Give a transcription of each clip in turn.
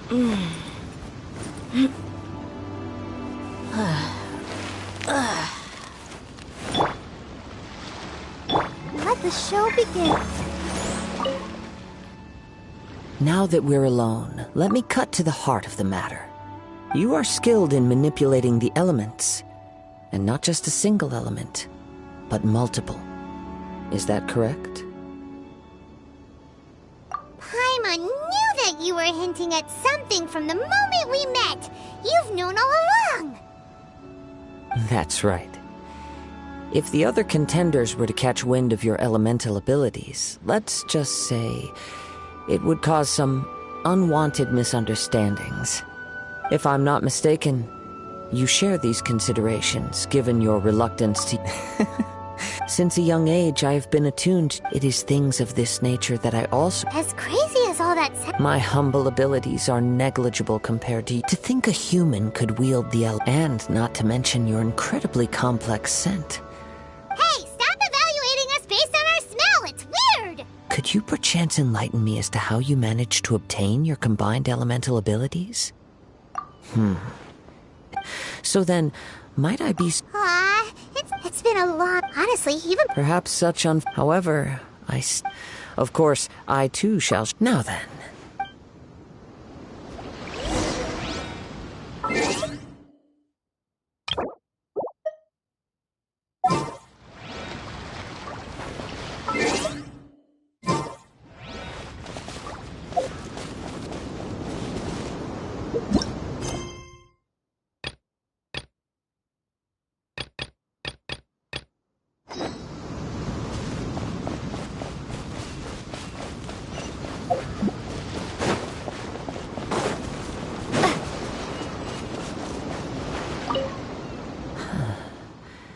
Let the show begin. Now that we're alone, let me cut to the heart of the matter. You are skilled in manipulating the elements, and not just a single element, but multiple. Is that correct? Paimon knew that you were hinting at something from the moment we met. You've known all along. That's right. If the other contenders were to catch wind of your elemental abilities, let's just say it would cause some unwanted misunderstandings. If I'm not mistaken, you share these considerations, given your reluctance to... Since a young age, I have been attuned. It is things of this nature that I also... As crazy as all that sounds... My humble abilities are negligible compared to you. To think a human could wield the and not to mention your incredibly complex scent. Hey, stop evaluating us based on our smell! It's weird! Could you perchance enlighten me as to how you managed to obtain your combined elemental abilities? So then, might I be... It's been a long... Honestly, even... Perhaps such However, Of course, I too shall... Now then.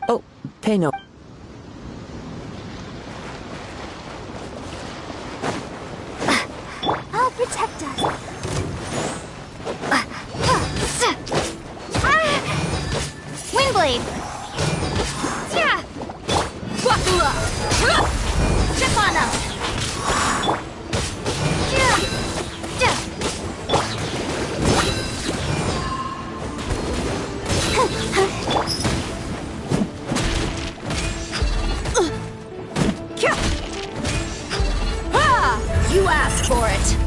Oh, pay no... I'll protect us. Windblade! Yeah! Wakula! Shifana! You asked for it!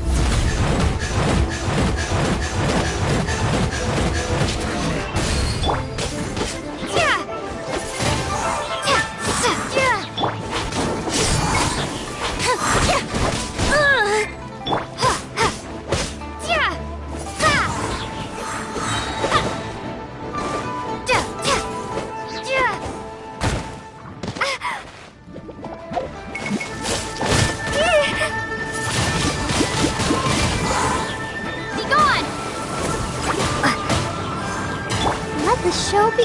The show be...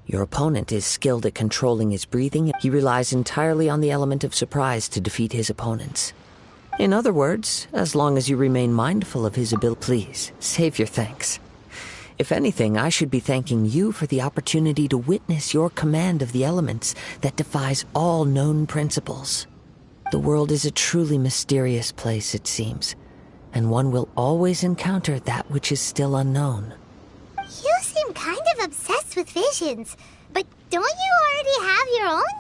Your opponent is skilled at controlling his breathing. He relies entirely on the element of surprise to defeat his opponents. In other words, as long as you remain mindful of his ability, please, save your thanks. If anything, I should be thanking you for the opportunity to witness your command of the elements that defies all known principles. The world is a truly mysterious place, it seems, and one will always encounter that which is still unknown. You seem kind of obsessed with visions, but don't you already have your own?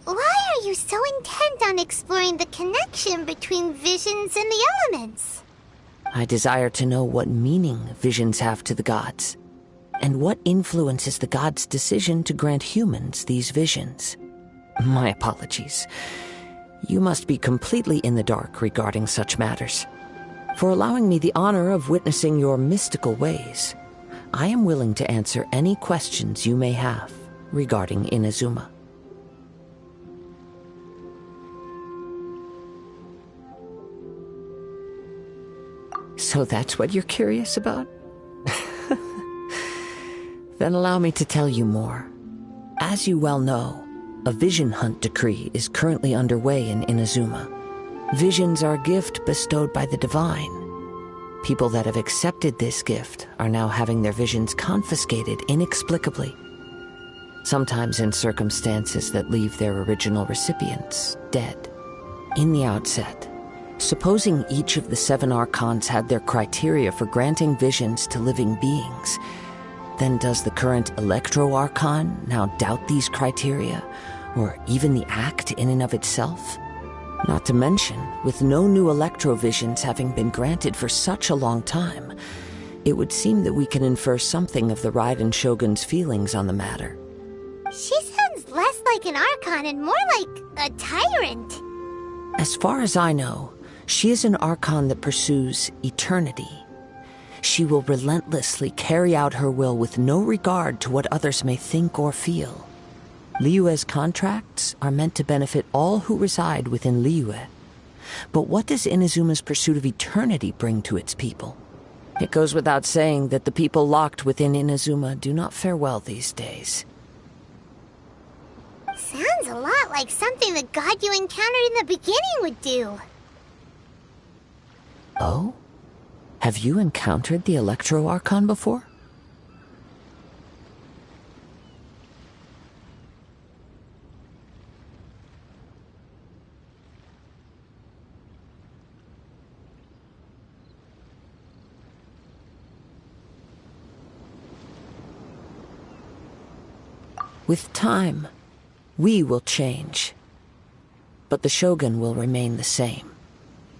Why are you so intent on exploring the connection between visions and the elements? I desire to know what meaning visions have to the gods, and what influences the gods' decision to grant humans these visions. My apologies. You must be completely in the dark regarding such matters. For allowing me the honor of witnessing your mystical ways, I am willing to answer any questions you may have regarding Inazuma. So that's what you're curious about? Then allow me to tell you more. As you well know, a vision hunt decree is currently underway in Inazuma. Visions are a gift bestowed by the divine. People that have accepted this gift are now having their visions confiscated inexplicably, sometimes in circumstances that leave their original recipients dead. In the outset, supposing each of the 7 Archons had their criteria for granting visions to living beings, then does the current Electro Archon now doubt these criteria, or even the act in and of itself? Not to mention, with no new Electro-visions having been granted for such a long time, it would seem that we can infer something of the Raiden Shogun's feelings on the matter. She sounds less like an Archon and more like a tyrant. As far as I know, she is an Archon that pursues eternity. She will relentlessly carry out her will with no regard to what others may think or feel. Liyue's contracts are meant to benefit all who reside within Liyue. But what does Inazuma's pursuit of eternity bring to its people? It goes without saying that the people locked within Inazuma do not fare well these days. Sounds a lot like something the god you encountered in the beginning would do. Oh? Have you encountered the Electro Archon before? With time, we will change. But the Shogun will remain the same.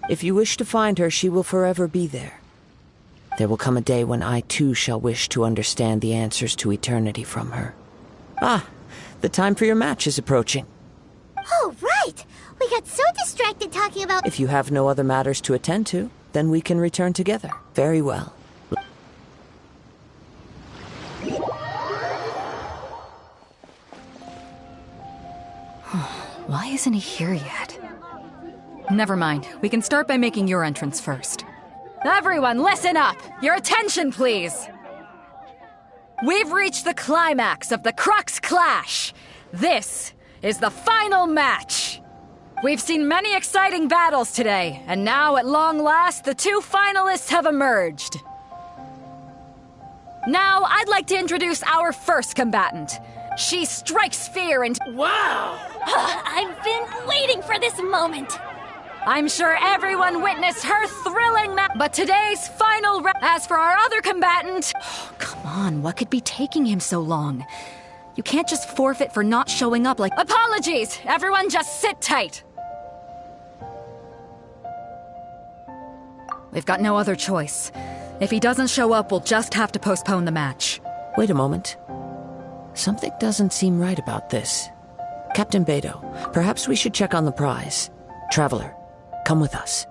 If you wish to find her, she will forever be there. There will come a day when I too shall wish to understand the answers to eternity from her. Ah, the time for your match is approaching. Oh, right! We got so distracted talking about— If you have no other matters to attend to, then we can return together. Very well. Why isn't he here yet? Never mind. We can start by making your entrance first. Everyone, listen up! Your attention, please! We've reached the climax of the Crux Clash! This is the final match! We've seen many exciting battles today, and now, at long last, the 2 finalists have emerged. Now, I'd like to introduce our first combatant. She strikes fear into— Wow! I've been waiting for this moment! I'm sure everyone witnessed her thrilling but today's final as for our other combatant— Come on, what could be taking him so long? You can't just forfeit for not showing up like— Apologies! Everyone just sit tight! We've got no other choice. If he doesn't show up, we'll just have to postpone the match. Wait a moment. Something doesn't seem right about this. Captain Beidou, perhaps we should check on the prize. Traveler, come with us.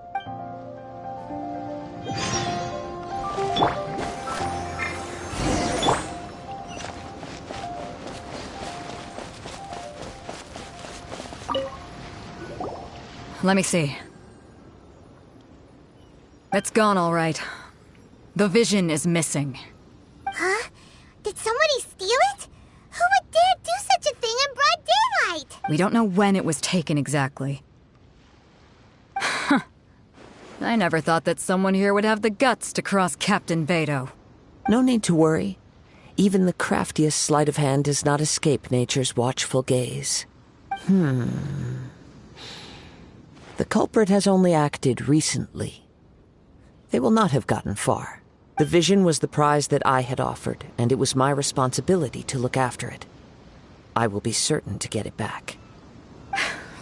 Let me see. It's gone, all right. The vision is missing. Huh? Did somebody steal it? Who would dare do such a thing in broad daylight? We don't know when it was taken exactly. I never thought that someone here would have the guts to cross Captain Beidou. No need to worry. Even the craftiest sleight of hand does not escape nature's watchful gaze. The culprit has only acted recently. They will not have gotten far. The vision was the prize that I had offered, and it was my responsibility to look after it. I will be certain to get it back.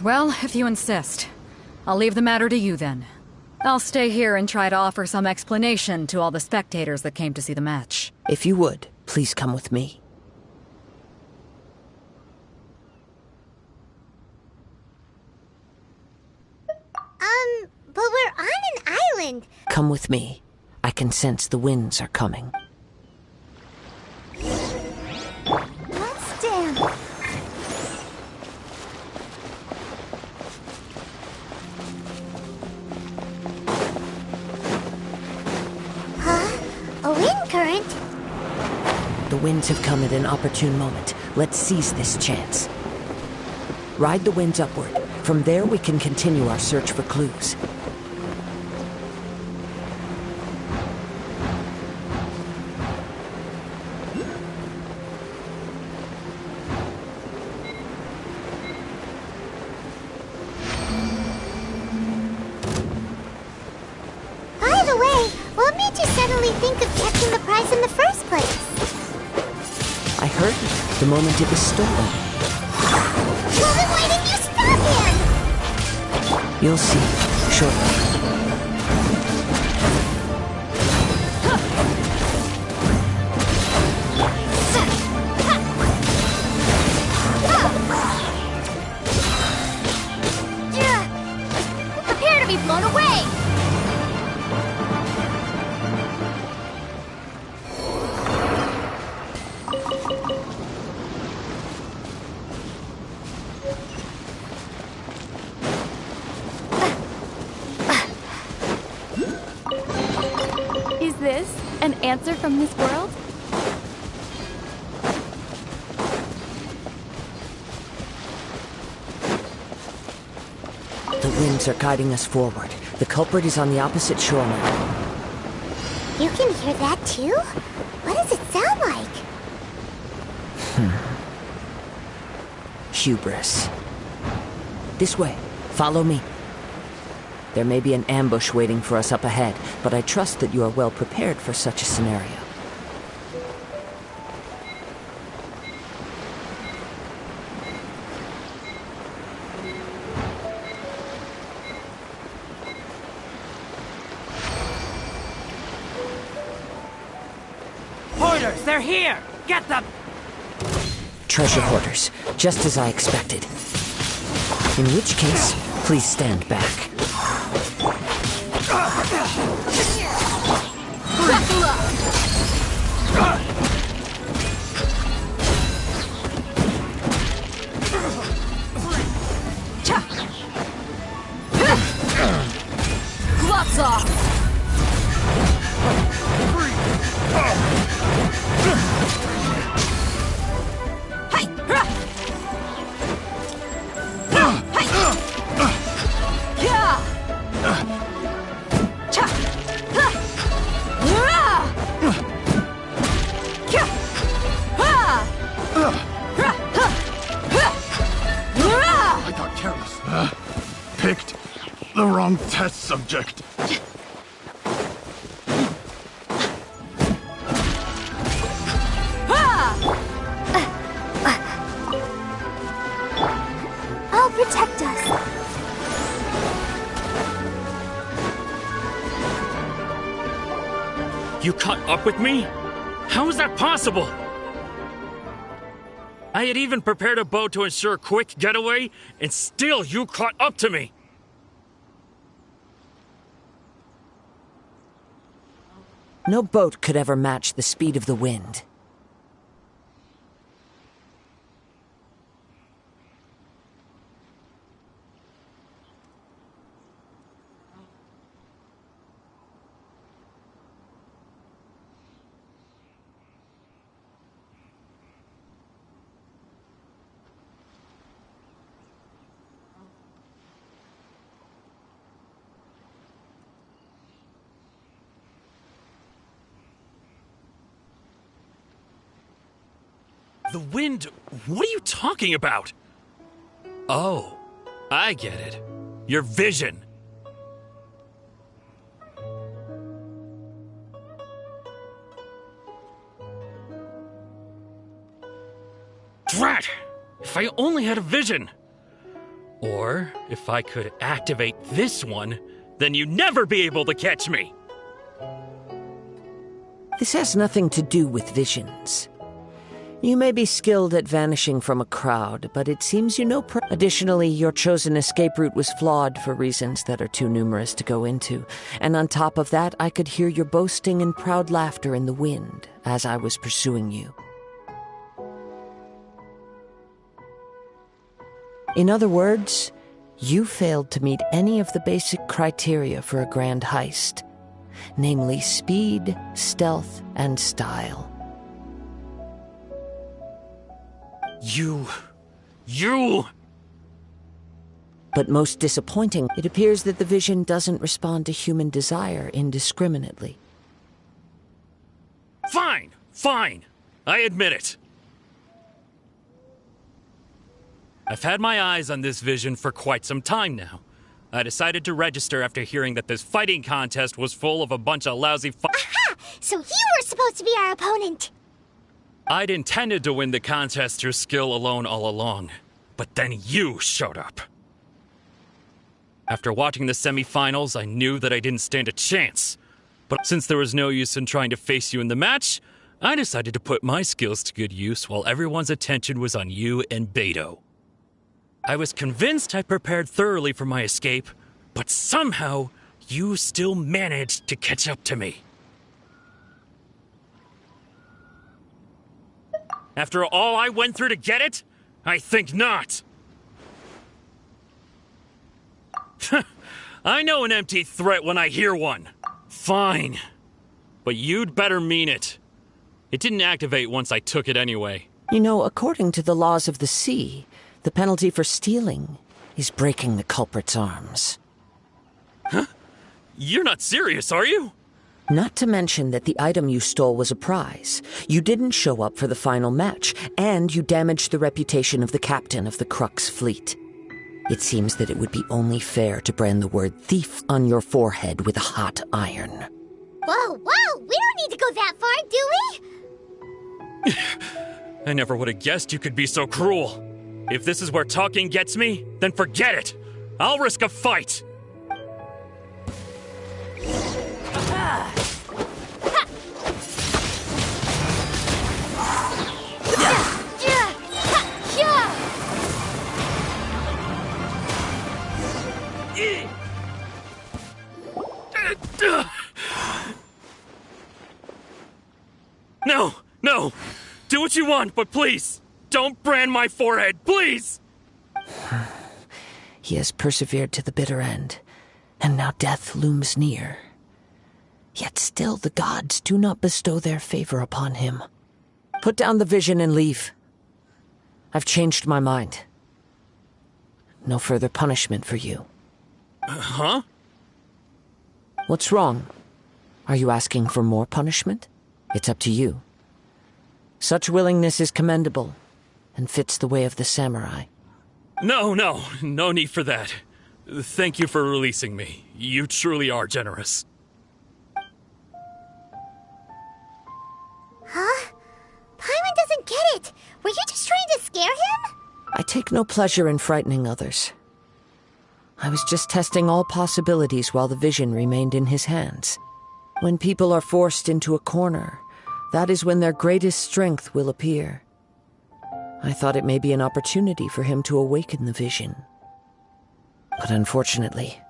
Well, if you insist. I'll leave the matter to you then. I'll stay here and try to offer some explanation to all the spectators that came to see the match. If you would, please come with me. But we're on an island. Come with me. I can sense the winds are coming. Let's stand. Huh? A wind current? The winds have come at an opportune moment. Let's seize this chance. Ride the winds upward. From there we can continue our search for clues. you think of catching the prize in the first place? I heard it the moment it was stolen. Well, then why didn't you stop him? You'll see shortly. Prepare to be blown away! Is this an answer from this world? The winds are guiding us forward. The culprit is on the opposite shore now. You can hear that too? What does it sound like? Hubris. This way. Follow me. There may be an ambush waiting for us up ahead, but I trust that you are well prepared for such a scenario. Hoarders, they're here! Get them! Treasure hoarders, just as I expected. In which case, please stand back. Buckle up! Gloves off! Hey! Yeah! Cha! I got careless. Picked the wrong test subject. I'll protect us. You caught up with me? How is that possible? I had even prepared a boat to ensure a quick getaway, and still you caught up to me! No boat could ever match the speed of the wind. The wind? What are you talking about? Oh, I get it. Your vision. Drat! If I only had a vision! Or, if I could activate this one, then you'd never be able to catch me! This has nothing to do with visions. You may be skilled at vanishing from a crowd, but it seems you know Additionally, your chosen escape route was flawed for reasons that are too numerous to go into. And on top of that, I could hear your boasting and proud laughter in the wind as I was pursuing you. In other words, you failed to meet any of the basic criteria for a grand heist, namely speed, stealth, and style. You... But most disappointing, it appears that the vision doesn't respond to human desire indiscriminately. Fine. I admit it. I've had my eyes on this vision for quite some time now. I decided to register after hearing that this fighting contest was full of a bunch of lousy Aha! So So you were supposed to be our opponent. I'd intended to win the contest through skill alone all along, but then you showed up. After watching the semifinals, I knew that I didn't stand a chance. But since there was no use in trying to face you in the match, I decided to put my skills to good use while everyone's attention was on you and Beto. I was convinced I prepared thoroughly for my escape, but somehow you still managed to catch up to me. After all I went through to get it? I think not. I know an empty threat when I hear one. Fine. But you'd better mean it. It didn't activate once I took it anyway. You know, according to the laws of the sea, the penalty for stealing is breaking the culprit's arms. Huh? You're not serious, are you? Not to mention that the item you stole was a prize. You didn't show up for the final match, and you damaged the reputation of the captain of the Crux fleet. It seems that it would be only fair to brand the word thief on your forehead with a hot iron. Whoa, whoa! We don't need to go that far, do we? I never would have guessed you could be so cruel. If this is where talking gets me, then forget it. I'll risk a fight. No, no. Do what you want, but please, don't brand my forehead, please! He has persevered to the bitter end, and now death looms near. Yet still the gods do not bestow their favor upon him. Put down the vision and leave. I've changed my mind. No further punishment for you. Huh? What's wrong? Are you asking for more punishment? It's up to you. Such willingness is commendable, and fits the way of the samurai. No need for that. Thank you for releasing me. You truly are generous. Huh? Paimon doesn't get it. Were you just trying to scare him? I take no pleasure in frightening others. I was just testing all possibilities while the vision remained in his hands. When people are forced into a corner, that is when their greatest strength will appear. I thought it may be an opportunity for him to awaken the vision. But unfortunately,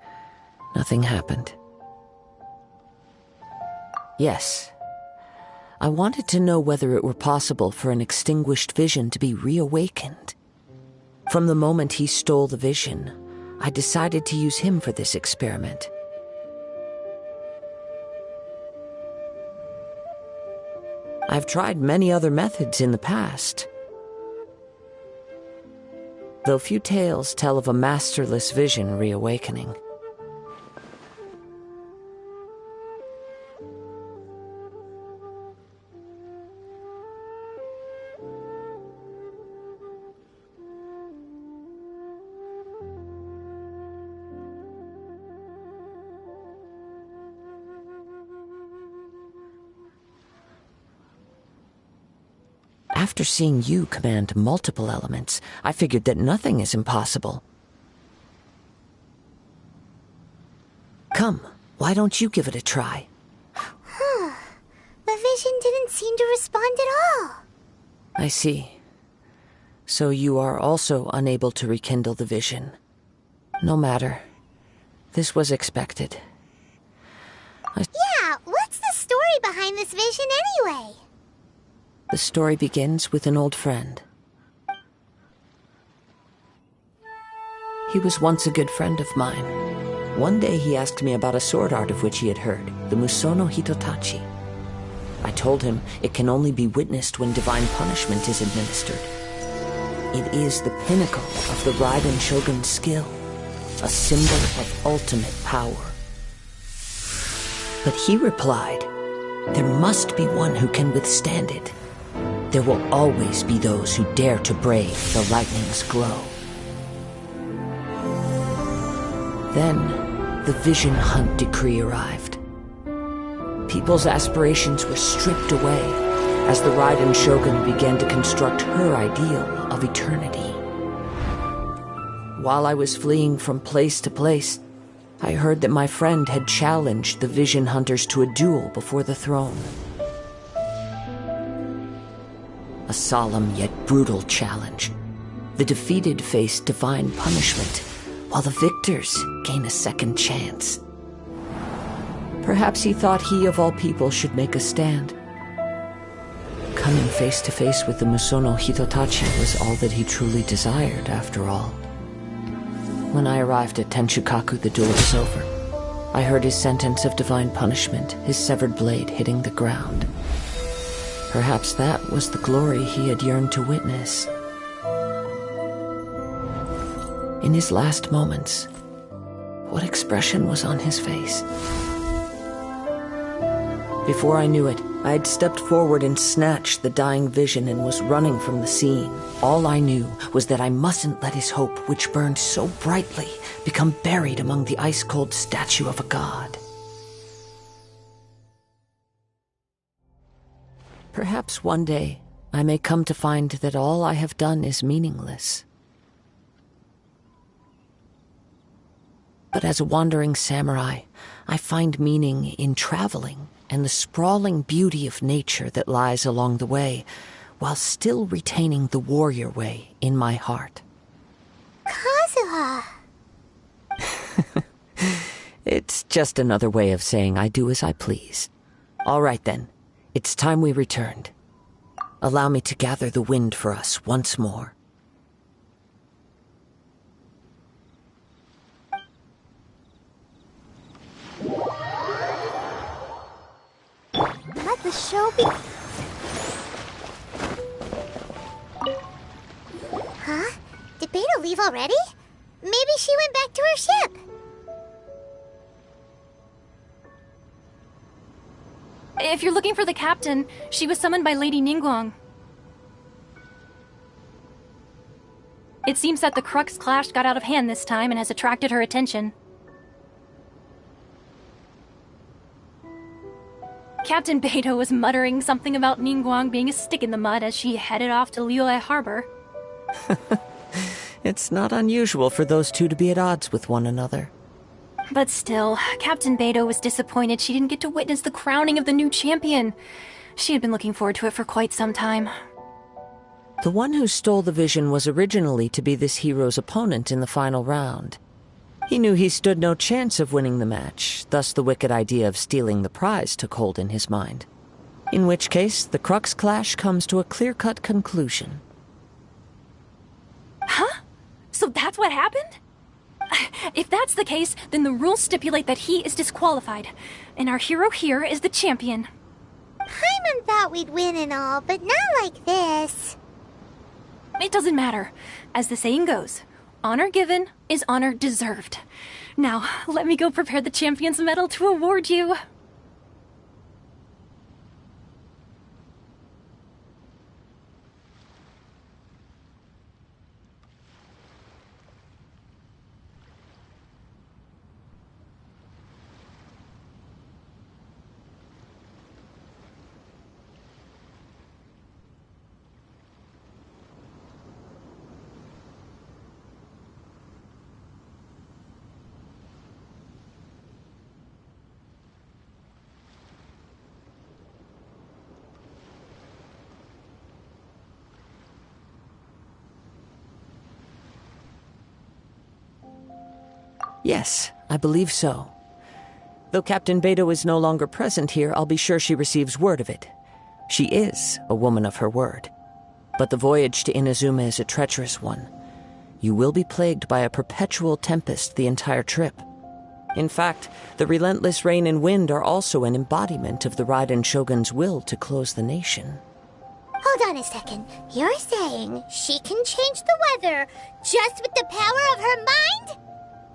nothing happened. Yes, I wanted to know whether it were possible for an extinguished vision to be reawakened. From the moment he stole the vision, I decided to use him for this experiment. I've tried many other methods in the past, though few tales tell of a masterless vision reawakening. After seeing you command multiple elements, I figured that nothing is impossible. Come, why don't you give it a try? The vision didn't seem to respond at all. I see. So you are also unable to rekindle the vision. No matter. This was expected. Yeah, what's the story behind this vision anyway? The story begins with an old friend. He was once a good friend of mine. One day he asked me about a sword art of which he had heard, the Musono Hitotachi. I told him it can only be witnessed when divine punishment is administered. It is the pinnacle of the Raiden Shogun's skill, a symbol of ultimate power. But he replied, there must be one who can withstand it. There will always be those who dare to brave the lightning's glow. Then, the Vision Hunt decree arrived. people's aspirations were stripped away as the Raiden Shogun began to construct her ideal of eternity. While I was fleeing from place to place, I heard that my friend had challenged the Vision Hunters to a duel before the throne. A solemn yet brutal challenge. The defeated face divine punishment, while the victors gain a second chance. Perhaps he thought he of all people should make a stand. Coming face to face with the Musono Hitotachi was all that he truly desired, after all. When I arrived at Tenshukaku, the duel was over. I heard his sentence of divine punishment, his severed blade hitting the ground. Perhaps that was the glory he had yearned to witness. In his last moments, what expression was on his face? Before I knew it, I had stepped forward and snatched the dying vision and was running from the scene. All I knew was that I mustn't let his hope, which burned so brightly, become buried among the ice-cold statue of a god. Perhaps one day I may come to find that all I have done is meaningless. But as a wandering samurai, I find meaning in traveling and the sprawling beauty of nature that lies along the way, while still retaining the warrior way in my heart. Kazuha! It's just another way of saying I do as I please. All right then, it's time we returned. Allow me to gather the wind for us once more. Let the show be... Huh? Did Beta leave already? Maybe she went back to her ship. If you're looking for the captain, she was summoned by Lady Ningguang. It seems that the Crux clash got out of hand this time and has attracted her attention. Captain Beidou was muttering something about Ningguang being a stick in the mud as she headed off to Liyue Harbor. It's not unusual for those two to be at odds with one another. But still, Captain Beidou was disappointed she didn't get to witness the crowning of the new champion. She had been looking forward to it for quite some time. The one who stole the vision was originally to be this hero's opponent in the final round. He knew he stood no chance of winning the match, thus the wicked idea of stealing the prize took hold in his mind. In which case, the Crux clash comes to a clear-cut conclusion. Huh? So that's what happened? If that's the case, then the rules stipulate that he is disqualified, and our hero here is the champion. Paimon thought we'd win and all, but not like this. It doesn't matter. As the saying goes, honor given is honor deserved. Now, let me go prepare the champion's medal to award you. Yes, I believe so. Though Captain Beidou is no longer present here, I'll be sure she receives word of it. She is a woman of her word. But the voyage to Inazuma is a treacherous one. You will be plagued by a perpetual tempest the entire trip. In fact, the relentless rain and wind are also an embodiment of the Raiden Shogun's will to close the nation. Hold on a second. You're saying she can change the weather just with the power of her mind?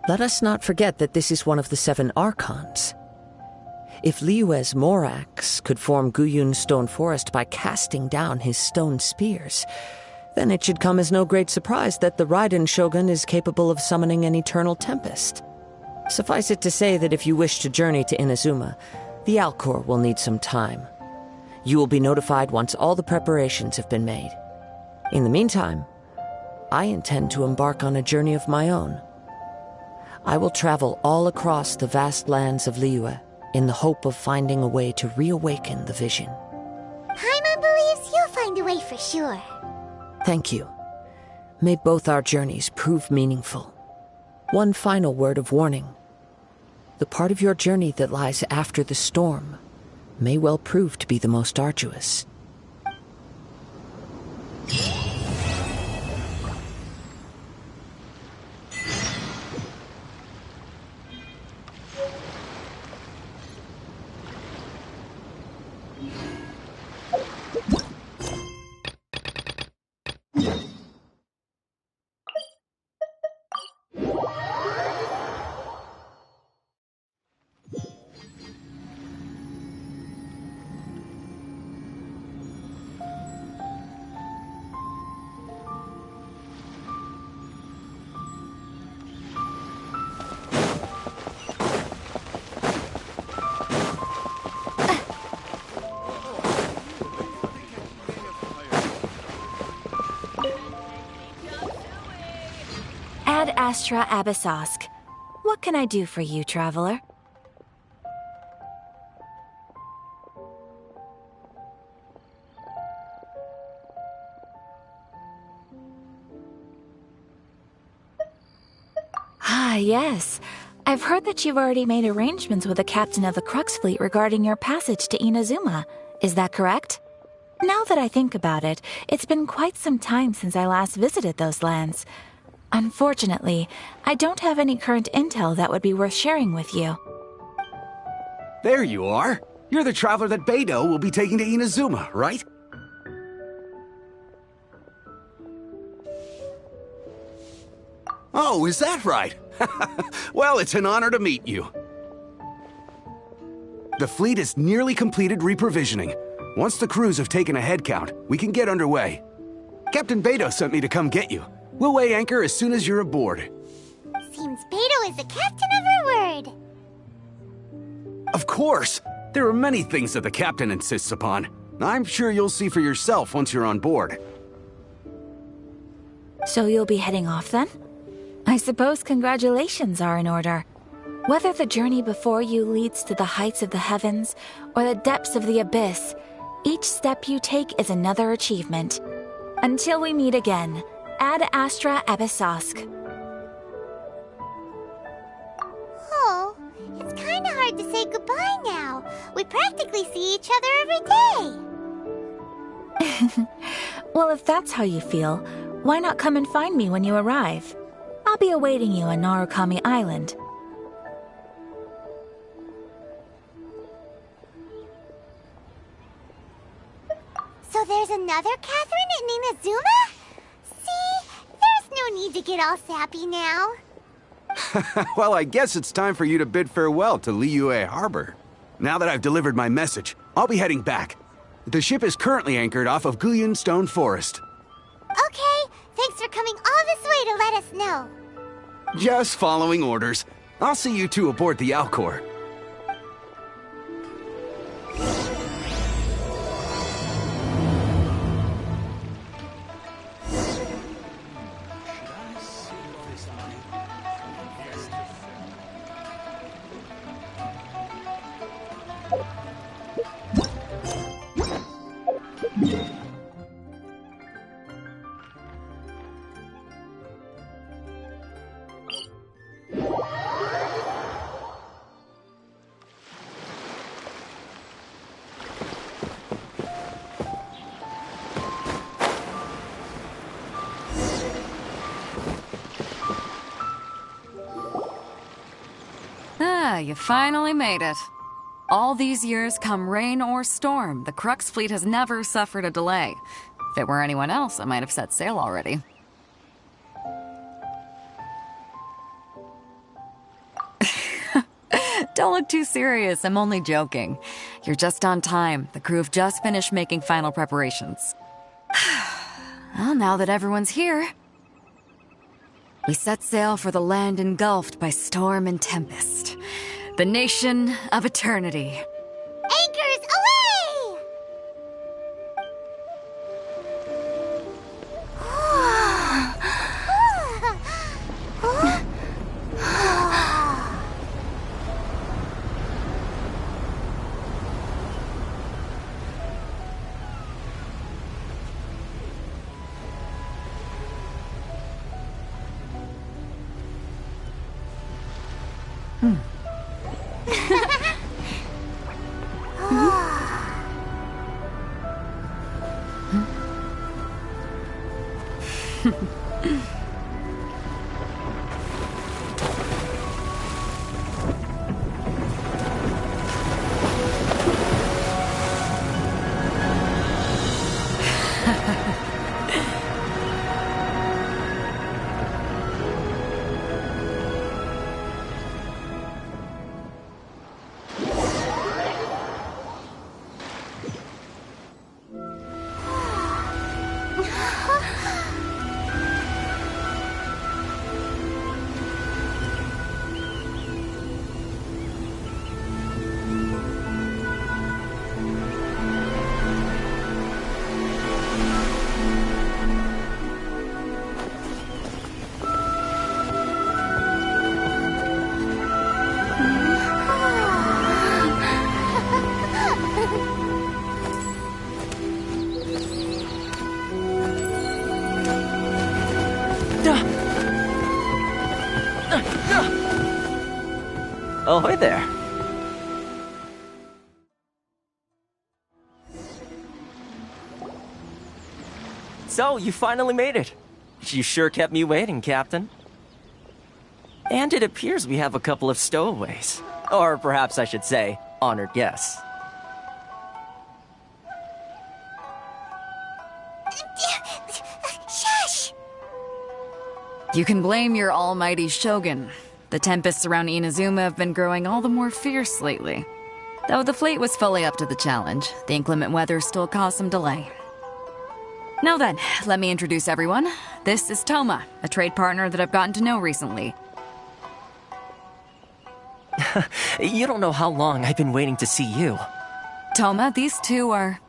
Let us not forget that this is one of the 7 Archons. If Liyue's Morax could form Guyun's stone forest by casting down his stone spears, then it should come as no great surprise that the Raiden Shogun is capable of summoning an eternal tempest. Suffice it to say that if you wish to journey to Inazuma, The Alcor will need some time. You will be notified once all the preparations have been made. In the meantime, I intend to embark on a journey of my own. I will travel all across the vast lands of Liyue in the hope of finding a way to reawaken the vision. Paimon believes you'll find a way for sure. Thank you. May both our journeys prove meaningful. One final word of warning. The part of your journey that lies after the storm may well prove to be the most arduous. Ad Astra Abyssosk. What can I do for you, traveler? Ah, yes. I've heard that you've already made arrangements with the captain of the Crux Fleet regarding your passage to Inazuma. Is that correct? Now that I think about it, it's been quite some time since I last visited those lands. Unfortunately, I don't have any current intel that would be worth sharing with you. There you are. You're the traveler that Beidou will be taking to Inazuma, right? Oh, is that right? Well, it's an honor to meet you. The fleet is nearly completed reprovisioning. Once the crews have taken a head count, we can get underway. Captain Beidou sent me to come get you. We'll weigh anchor as soon as you're aboard. Seems Beidou is the captain of her word. Of course! There are many things that the captain insists upon. I'm sure you'll see for yourself once you're on board. So you'll be heading off then? I suppose congratulations are in order. Whether the journey before you leads to the heights of the heavens or the depths of the abyss, each step you take is another achievement. Until we meet again, Ad Astra Abyssosk. Oh, it's kind of hard to say goodbye now. We practically see each other every day. Well, if that's how you feel, why not come and find me when you arrive? I'll be awaiting you on Narukami Island. So there's another Catherine in Inazuma? See, there's no need to get all sappy now. Well, I guess it's time for you to bid farewell to Liyue Harbor. Now that I've delivered my message, I'll be heading back. The ship is currently anchored off of Guyun Stone Forest. Okay, thanks for coming all this way to let us know. Just following orders. I'll see you two aboard the Alcor. You finally made it. All these years, come rain or storm, the Crux fleet has never suffered a delay. If it were anyone else, I might have set sail already. Don't look too serious, I'm only joking. You're just on time. The crew have just finished making final preparations. Well, now that everyone's here, we set sail for the land engulfed by storm and tempest. The nation of eternity. Anchors away! Ahoy there. So, you finally made it. You sure kept me waiting, Captain. And it appears we have a couple of stowaways. Or perhaps I should say, honored guests. Shush! You can blame your almighty Shogun. The tempests around Inazuma have been growing all the more fierce lately. Though the fleet was fully up to the challenge, the inclement weather still caused some delay. Now then, let me introduce everyone. This is Toma, a trade partner that I've gotten to know recently. You don't know how long I've been waiting to see you. Toma, these two are...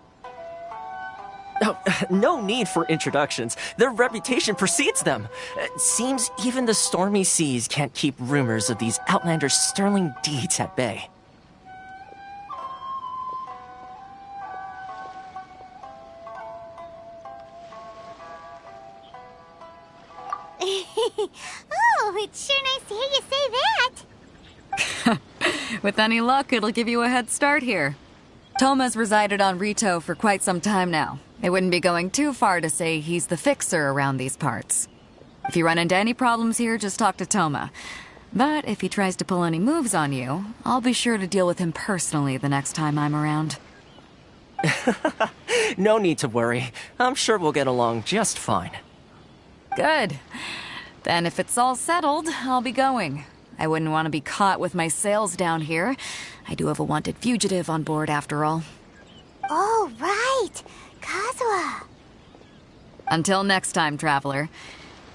Oh, no need for introductions. Their reputation precedes them. It seems even the stormy seas can't keep rumors of these outlanders' sterling deeds at bay. Oh, it's sure nice to hear you say that. With any luck, it'll give you a head start here. Toma's resided on Rito for quite some time now. It wouldn't be going too far to say he's the fixer around these parts. If you run into any problems here, just talk to Toma. But if he tries to pull any moves on you, I'll be sure to deal with him personally the next time I'm around. No need to worry. I'm sure we'll get along just fine. Good. Then if it's all settled, I'll be going. I wouldn't want to be caught with my sails down here. I do have a wanted fugitive on board after all. Oh, right. Kazuha. Until next time, traveler.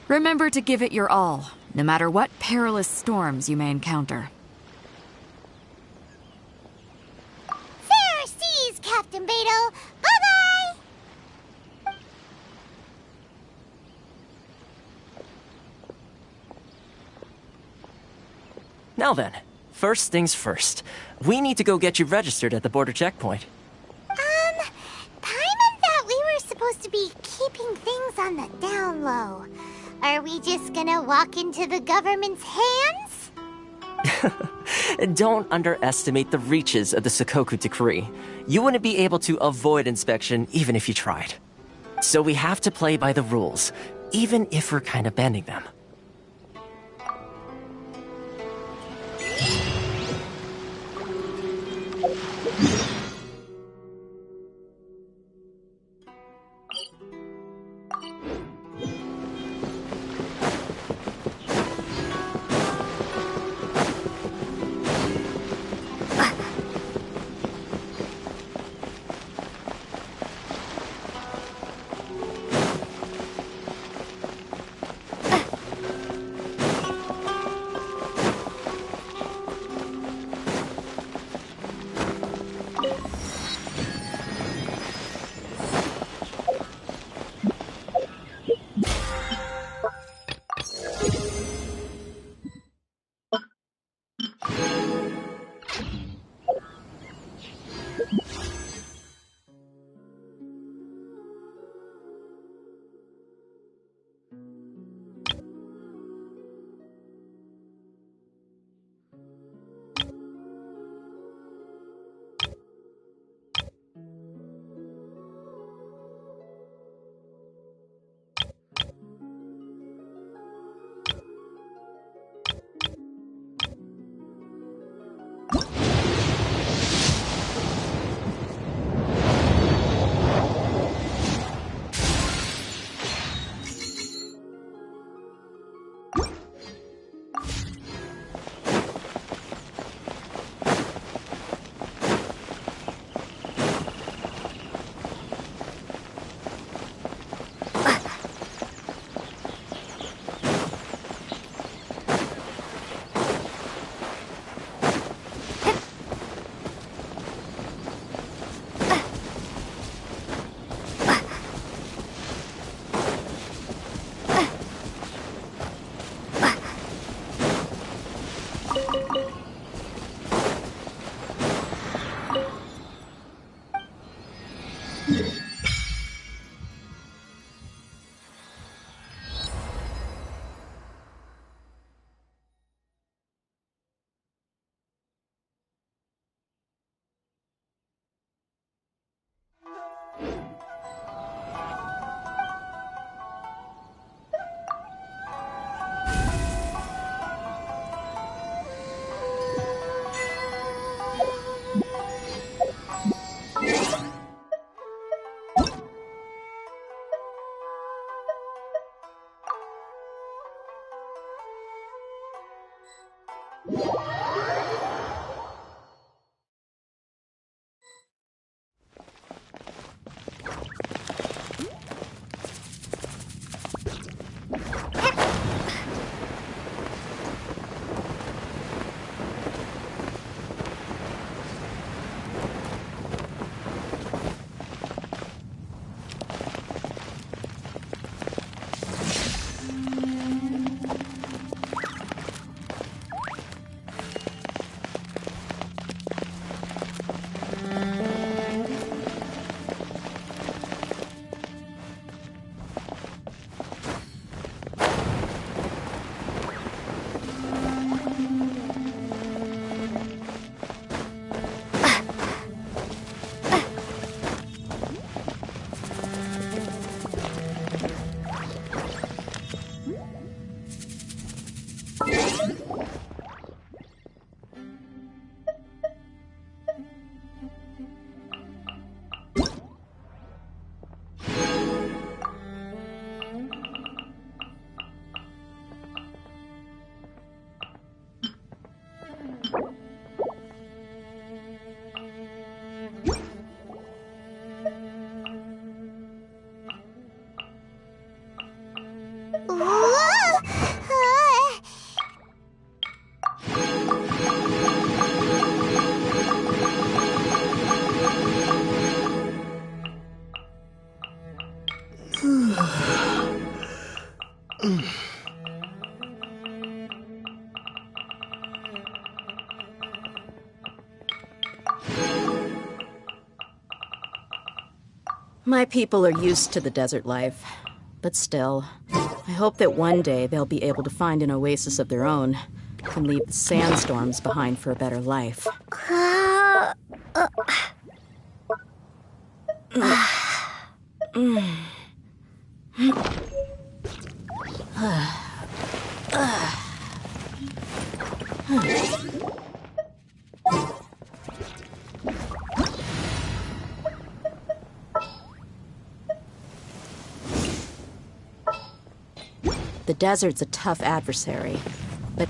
Remember to give it your all, no matter what perilous storms you may encounter. Fair seas, Captain Beto. Bye-bye! Now then, first things first. We need to go get you registered at the border checkpoint. Paimon thought we were supposed to be keeping things on the down low. Are we just gonna walk into the government's hands? Don't underestimate the reaches of the Sakoku Decree. You wouldn't be able to avoid inspection even if you tried. So we have to play by the rules, even if we're kind of bending them. My people are used to the desert life, but still, I hope that one day they'll be able to find an oasis of their own and leave the sandstorms behind for a better life. The desert's a tough adversary, but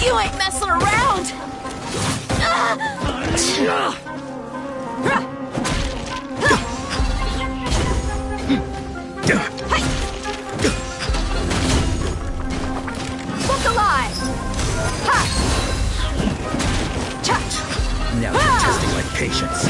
You ain't messing around! Look alive! Now you're testing my patience.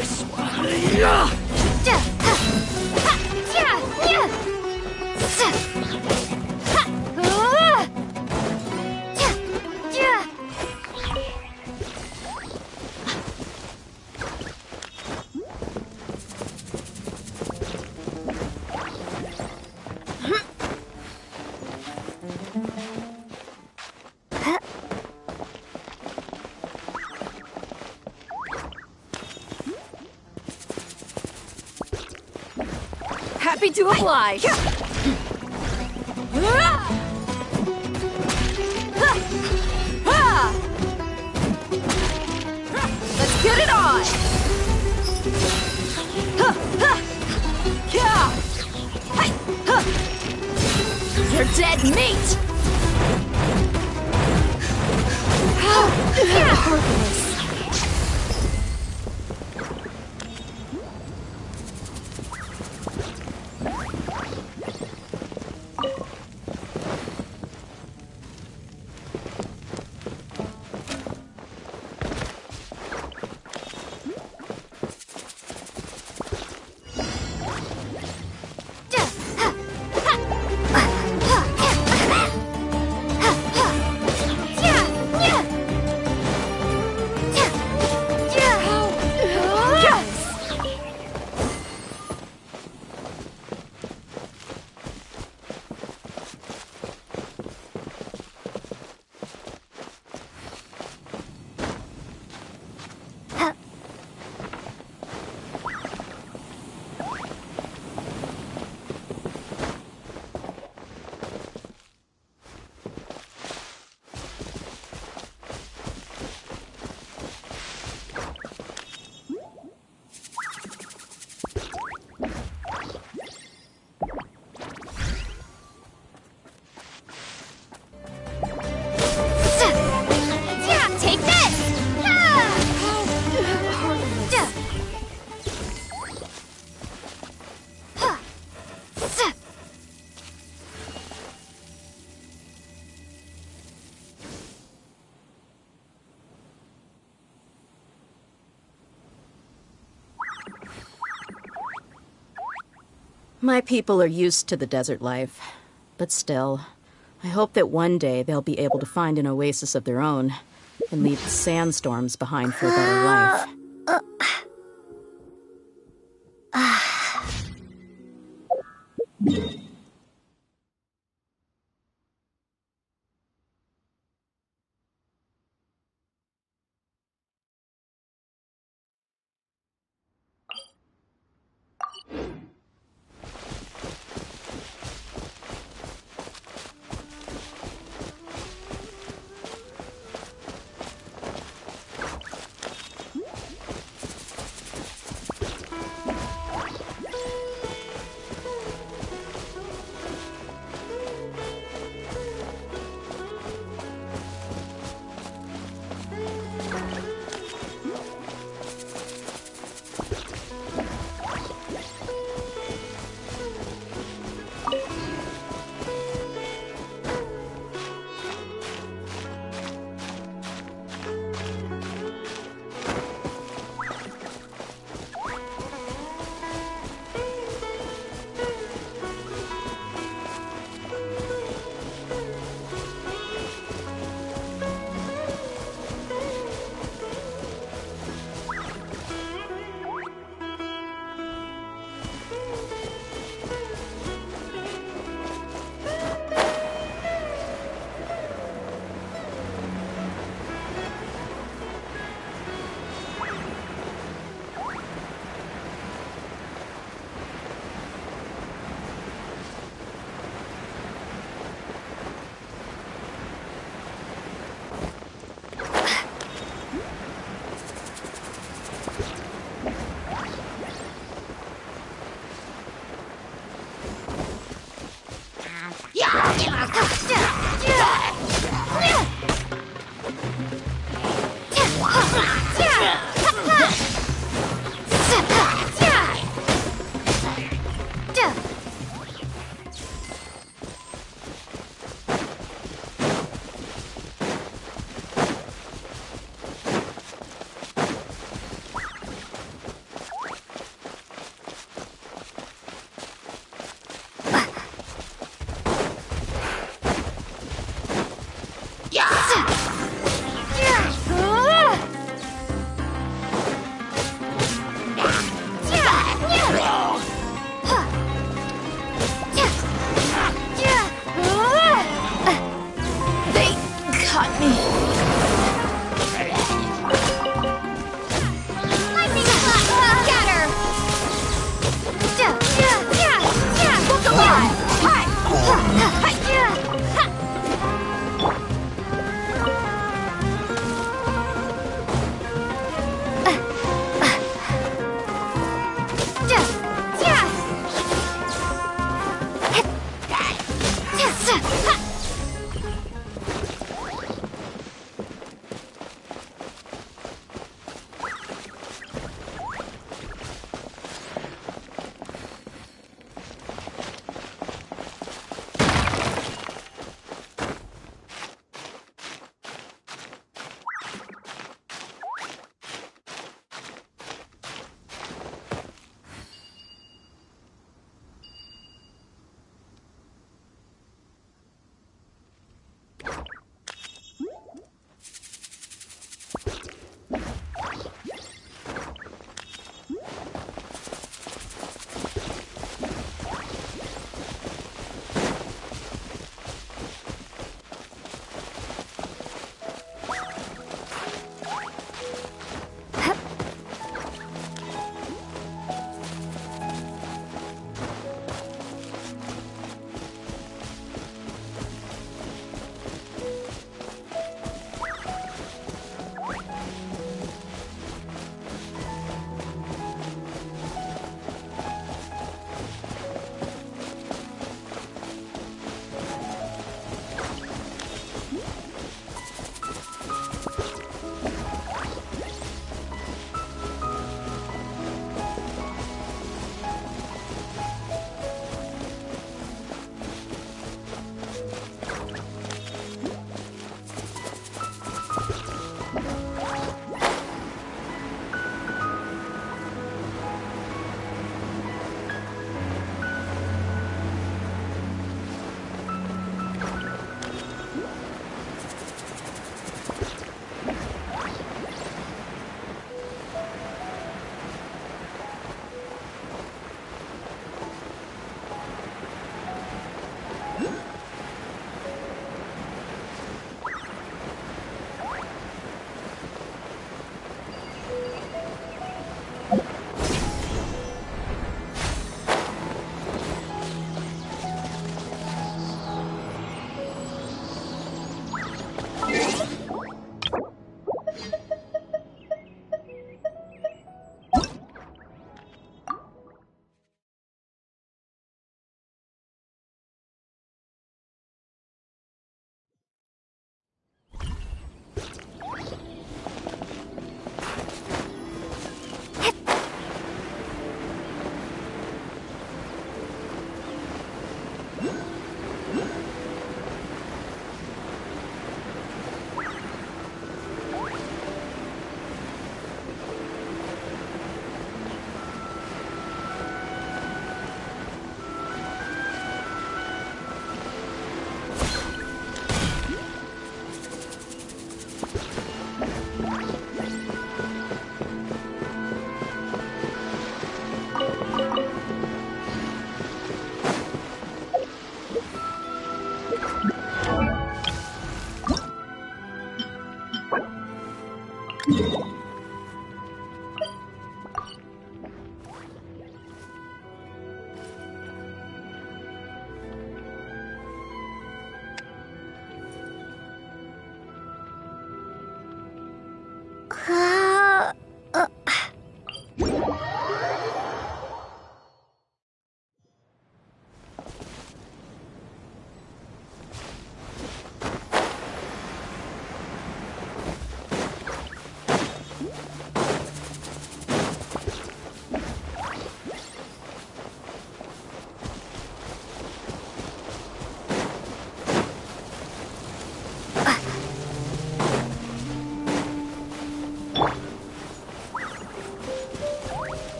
this one. Happy to oblige. Let's get it on. You're dead meat. Heartless. My people are used to the desert life, but still, I hope that one day they'll be able to find an oasis of their own and leave the sandstorms behind for a better life. caught me. Lightning slap! Scatter! Look alive!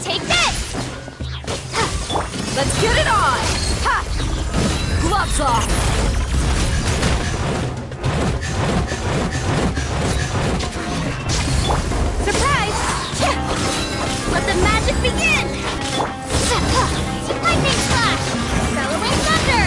Take this! Let's get it on! Ha! Gloves off! Surprise! Let the magic begin! Lightning slash! Bellowing thunder!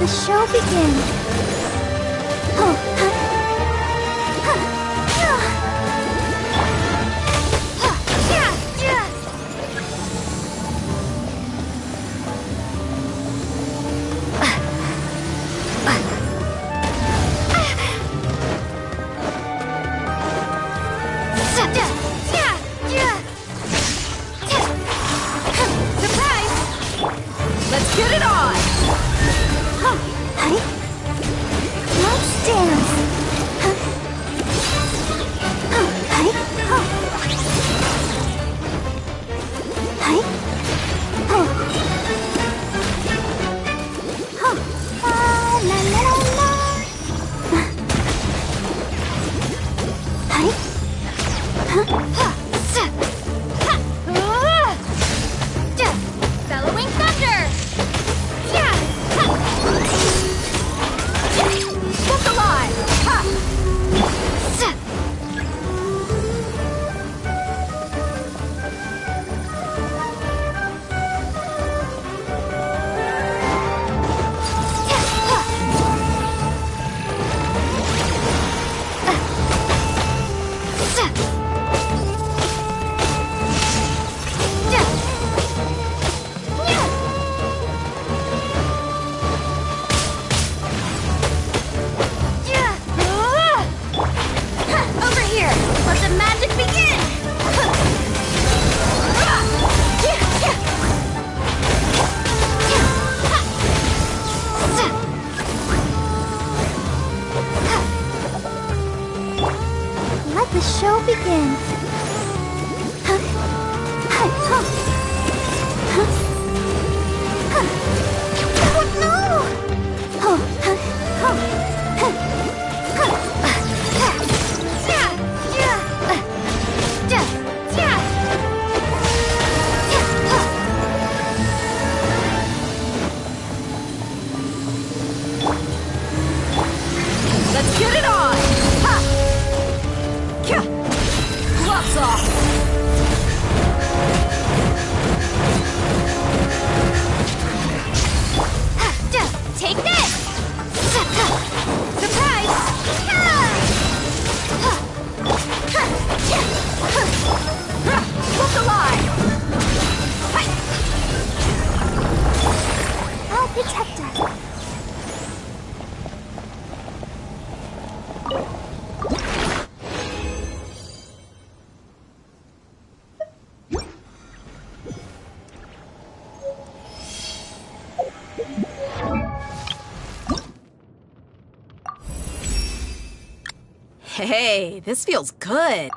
the show begin. Let's get it on! Let's dance. La la la Bellowing thunder! Look alive! Over here! Let the magic begin! Let the show begin. Let's get it on! Ha! Kya! Gloves off! Take this! Surprise! Look alive! I'll protect us. Hey, this feels good.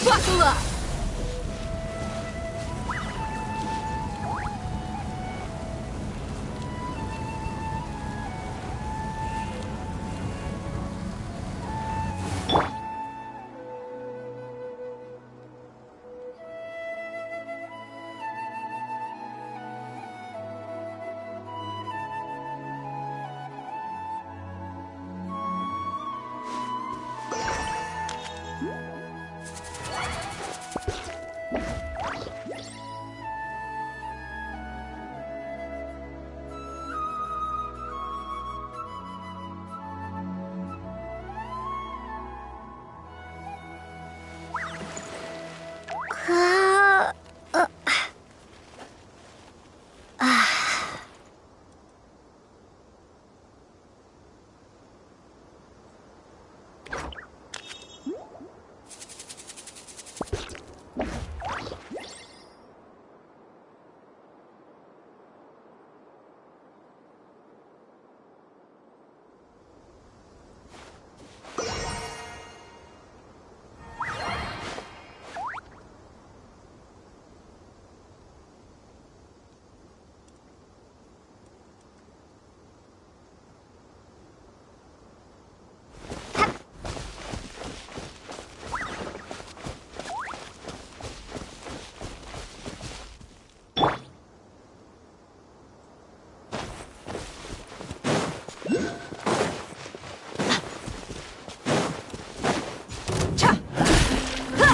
Buckle up!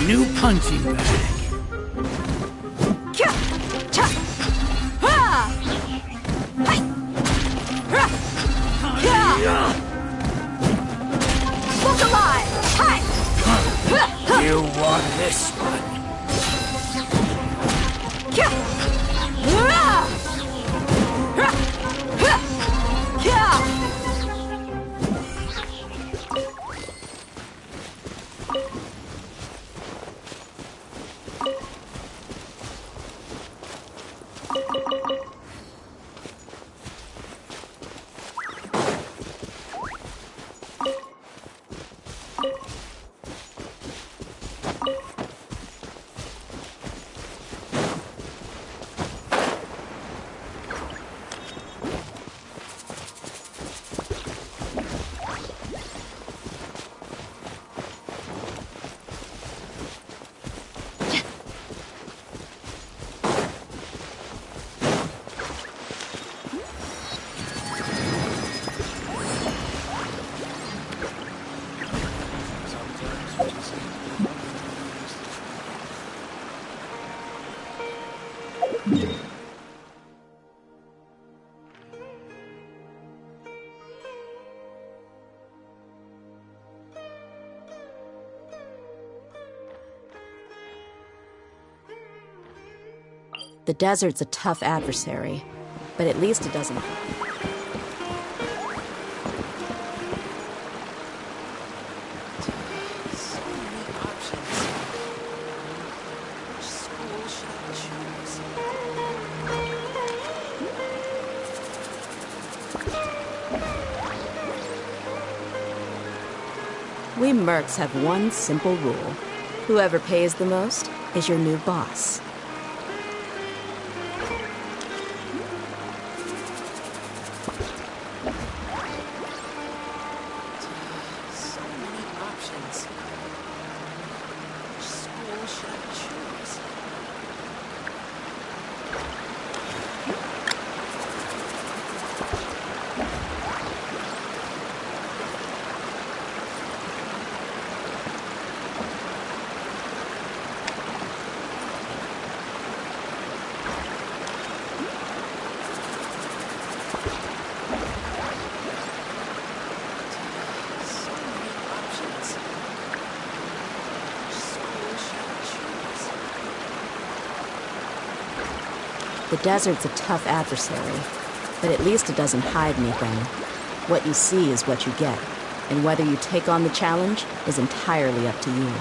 New punching bag. Look alive! You want this one? The desert's a tough adversary, but at least it doesn't. We mercs have one simple rule. Whoever pays the most is your new boss. The desert's a tough adversary, but at least it doesn't hide anything. What you see is what you get, and whether you take on the challenge is entirely up to you.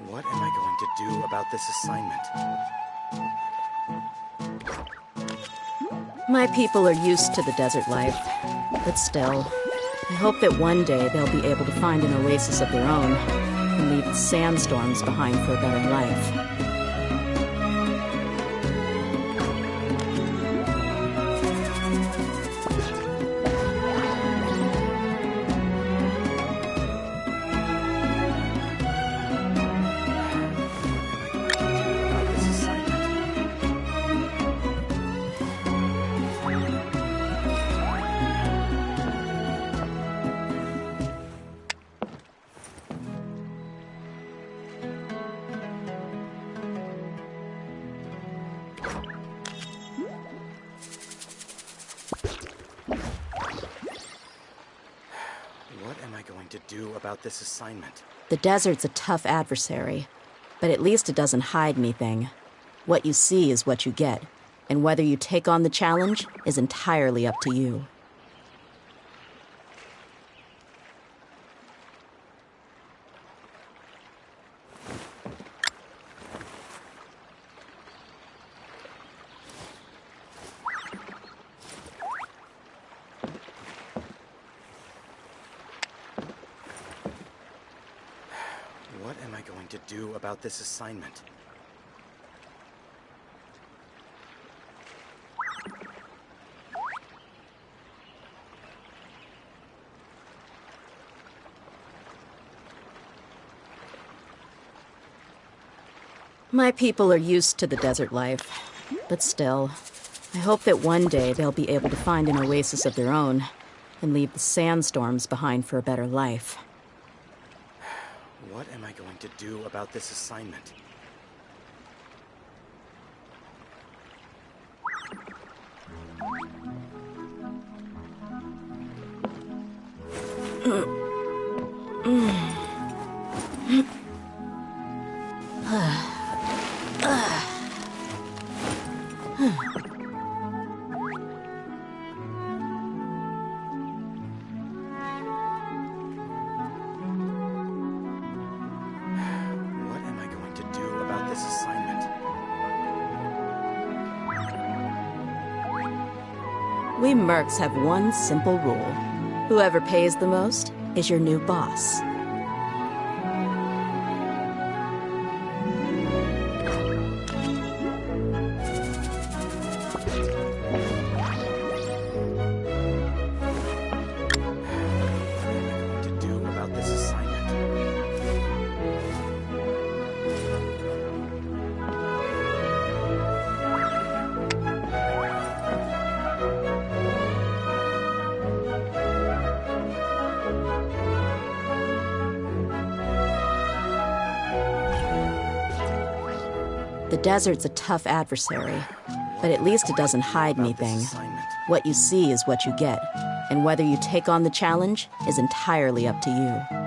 What am I going to do about this assignment? My people are used to the desert life, but still, I hope that one day they'll be able to find an oasis of their own and leave the sandstorms behind for a better life. What am I going to do about this assignment? The desert's a tough adversary, but at least it doesn't hide anything. What you see is what you get, and whether you take on the challenge is entirely up to you. What am I going to do about this assignment? My people are used to the desert life, but still, I hope that one day they'll be able to find an oasis of their own and leave the sandstorms behind for a better life. What am I going to do about this assignment? What am I going to do about this assignment? We mercs have one simple rule. Whoever pays the most is your new boss. The desert's a tough adversary, but at least it doesn't hide anything. What you see is what you get, and whether you take on the challenge is entirely up to you.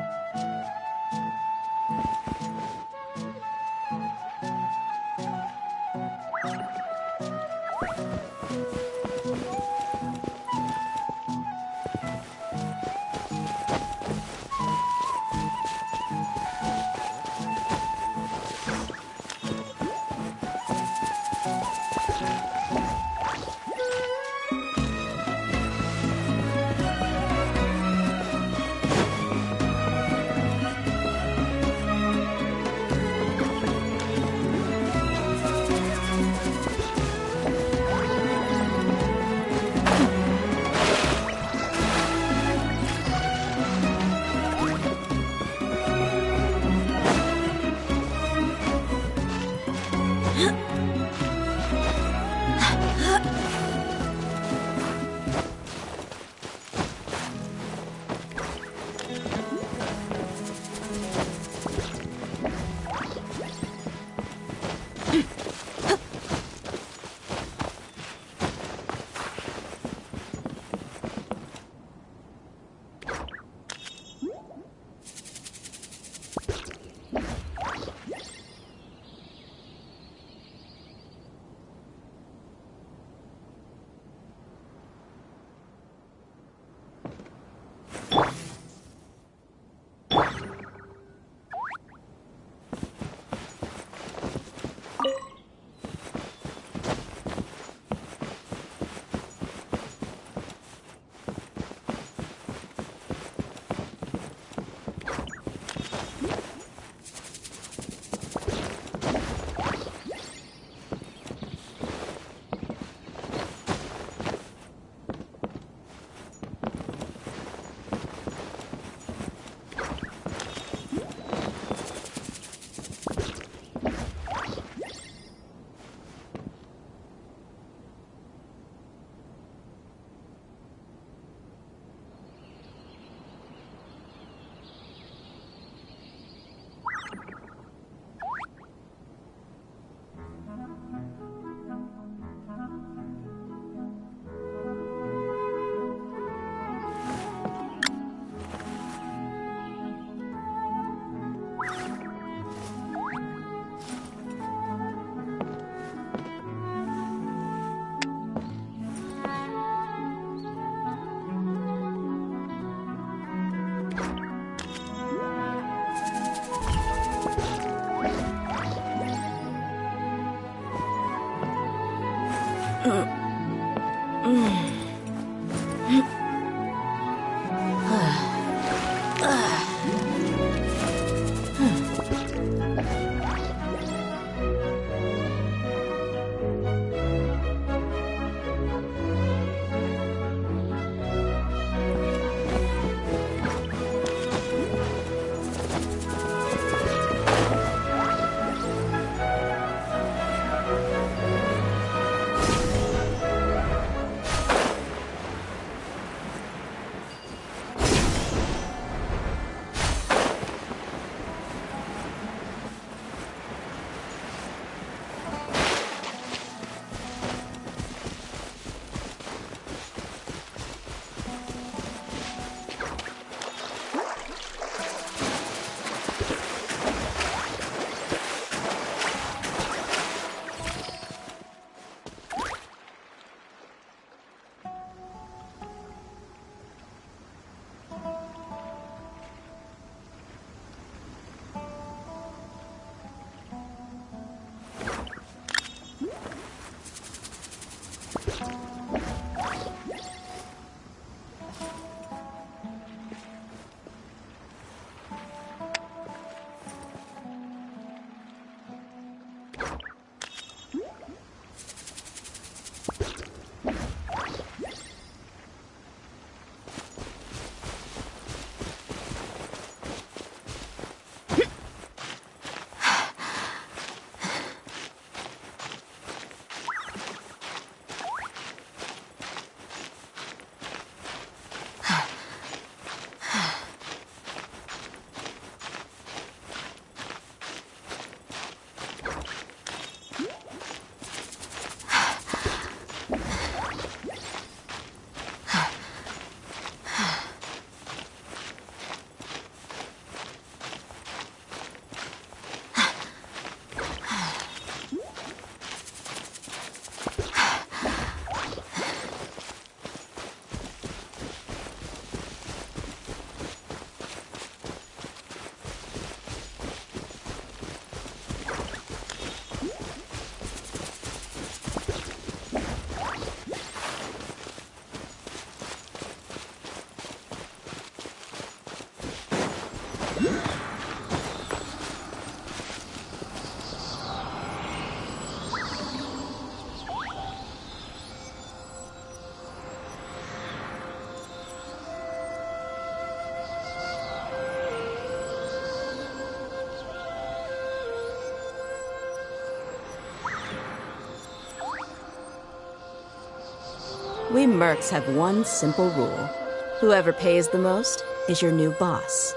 We mercs have one simple rule. Whoever pays the most is your new boss.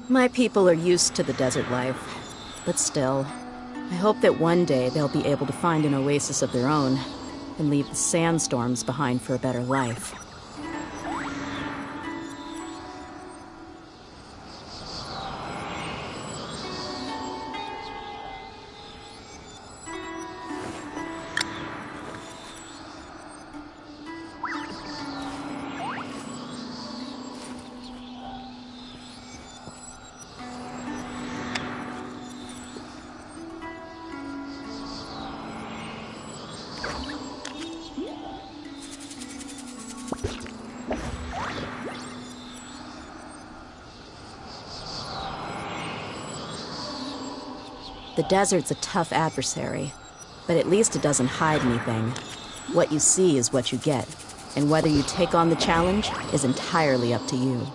My people are used to the desert life, but still, I hope that one day they'll be able to find an oasis of their own and leave the sandstorms behind for a better life. The desert's a tough adversary, but at least it doesn't hide anything. What you see is what you get, and whether you take on the challenge is entirely up to you.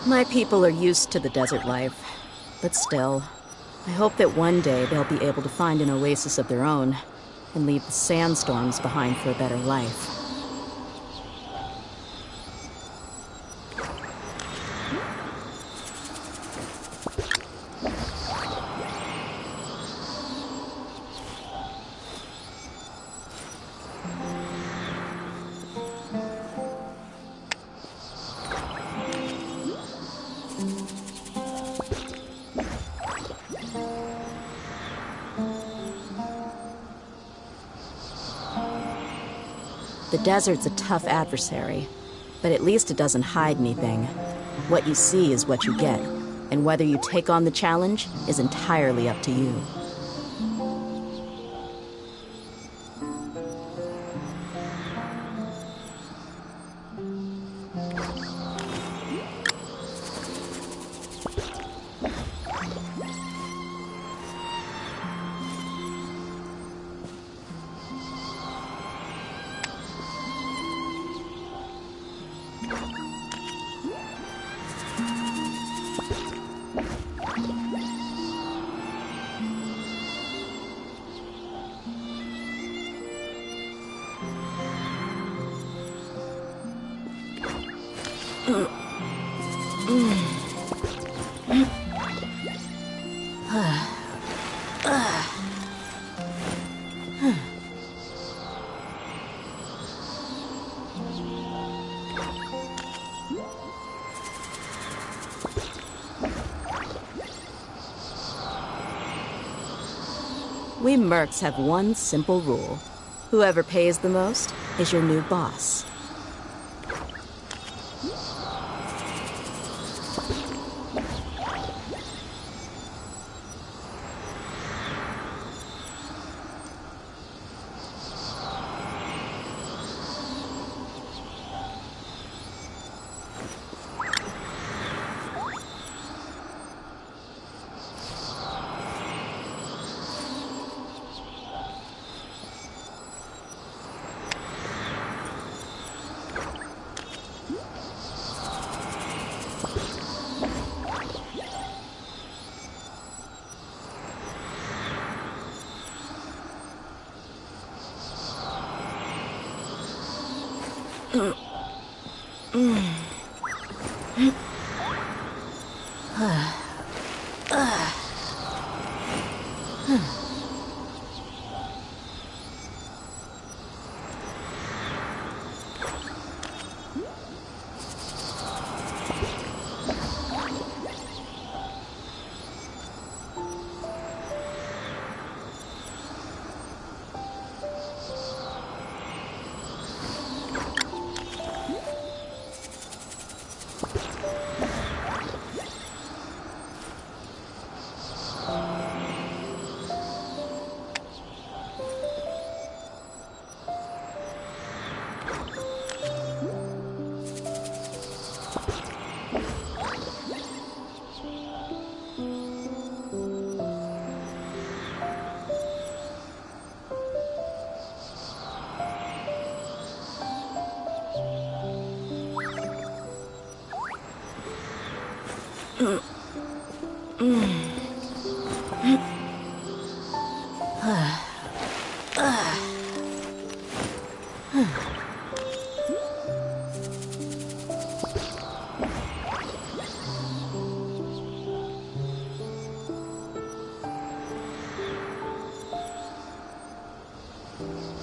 My people are used to the desert life, but still, I hope that one day they'll be able to find an oasis of their own and leave the sandstorms behind for a better life. The desert's a tough adversary, but at least it doesn't hide anything. What you see is what you get, and whether you take on the challenge is entirely up to you. We mercs have one simple rule. Whoever pays the most is your new boss.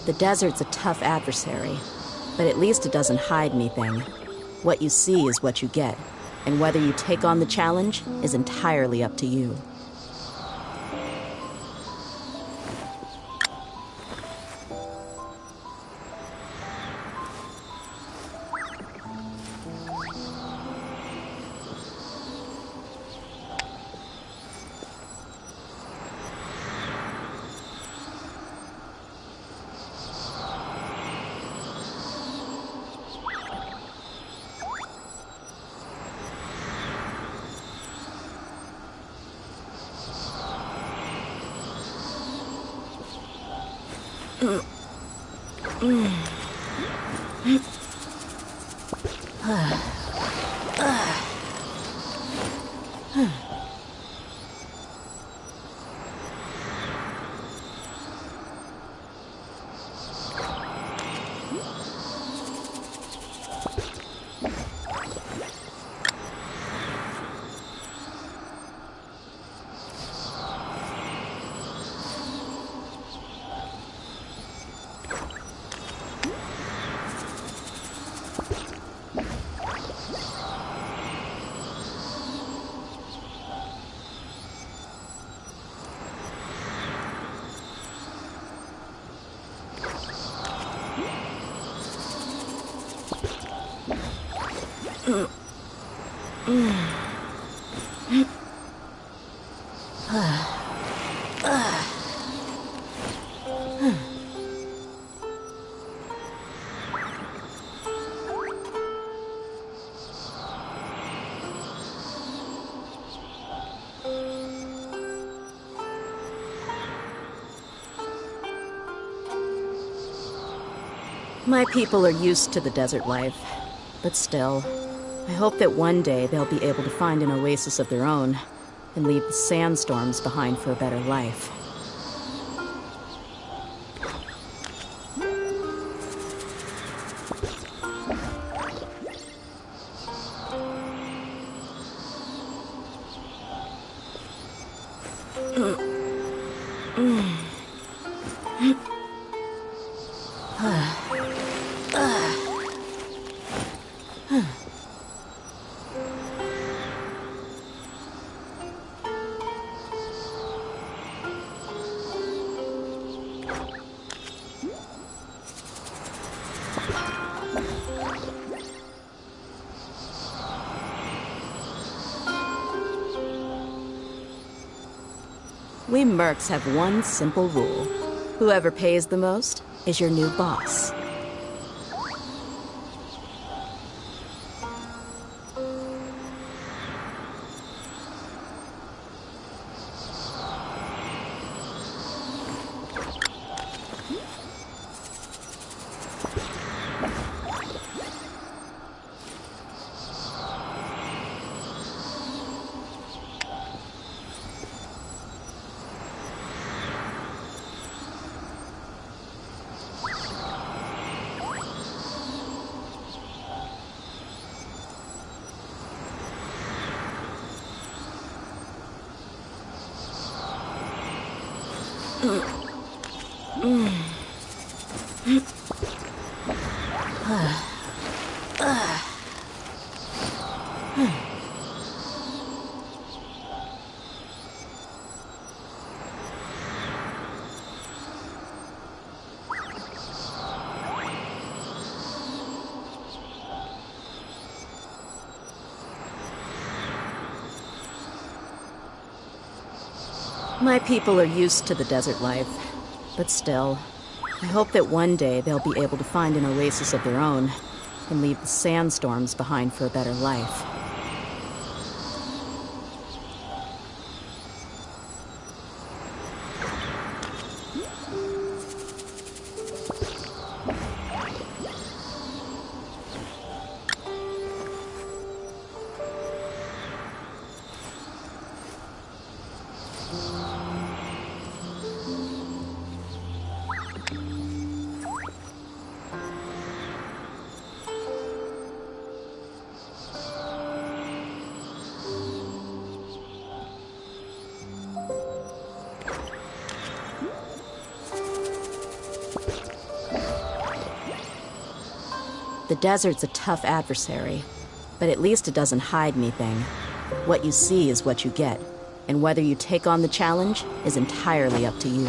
The desert's a tough adversary, but at least it doesn't hide anything. What you see is what you get, and whether you take on the challenge is entirely up to you. My people are used to the desert life, but still, I hope that one day they'll be able to find an oasis of their own and leave the sandstorms behind for a better life. We mercs have one simple rule. Whoever pays the most is your new boss. My people are used to the desert life, but still, I hope that one day they'll be able to find an oasis of their own and leave the sandstorms behind for a better life. The desert's a tough adversary, but at least it doesn't hide anything. What you see is what you get, and whether you take on the challenge is entirely up to you.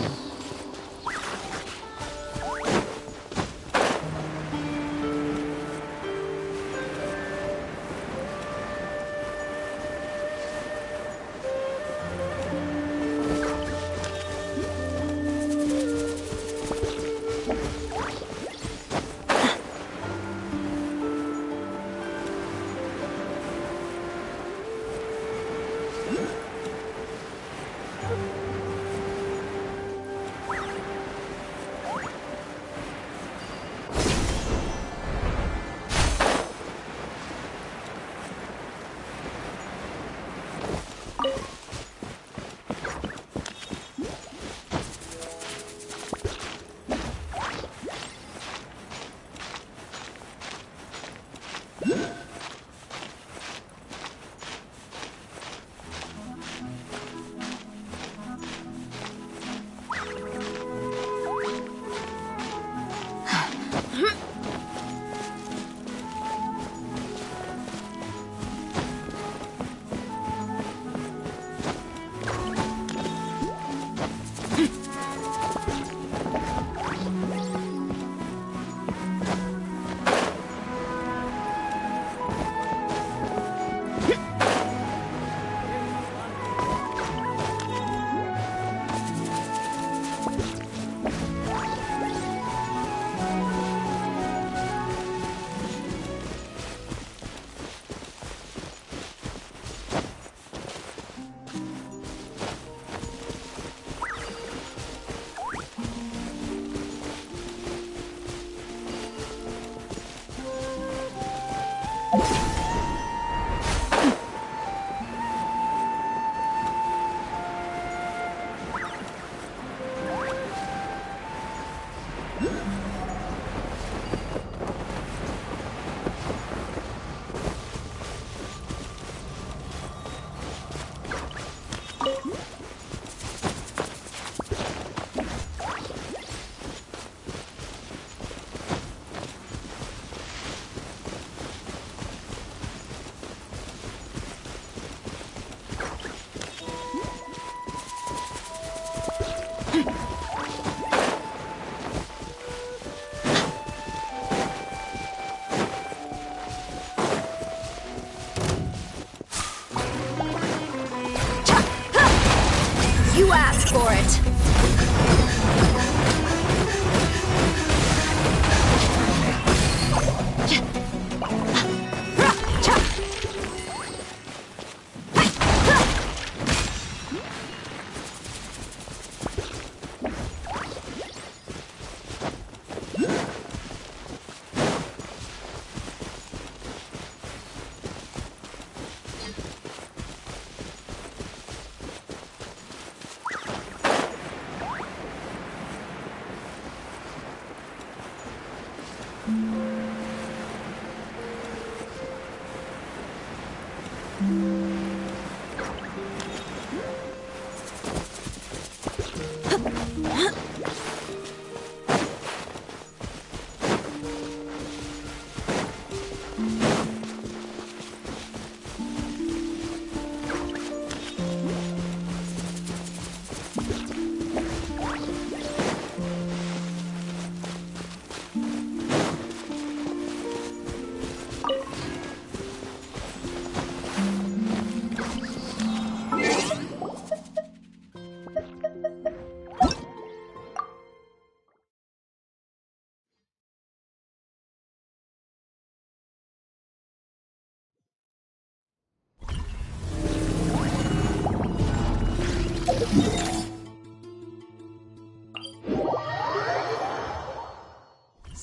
You asked for it.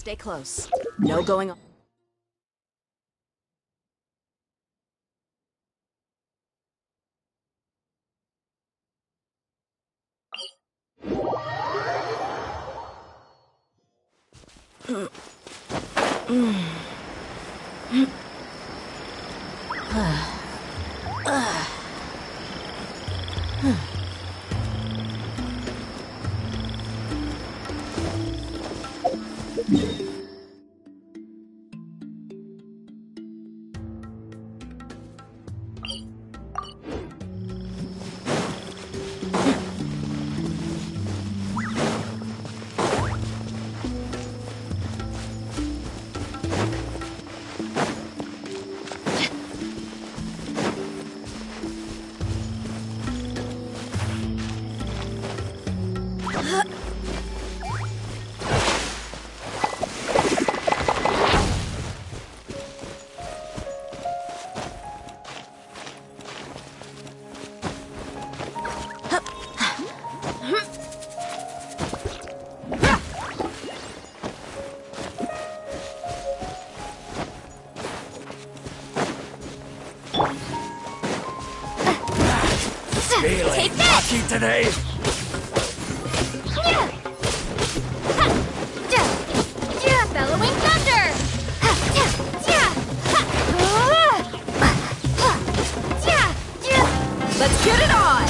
Stay close. No going on. Feeling lucky today? Bellowing thunder! Let's get it on!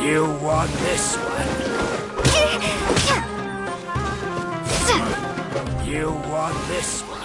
You want this one? You want this one?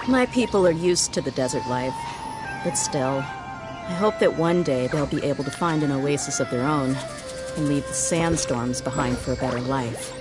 My people are used to the desert life, but still, I hope that one day they'll be able to find an oasis of their own and leave the sandstorms behind for a better life.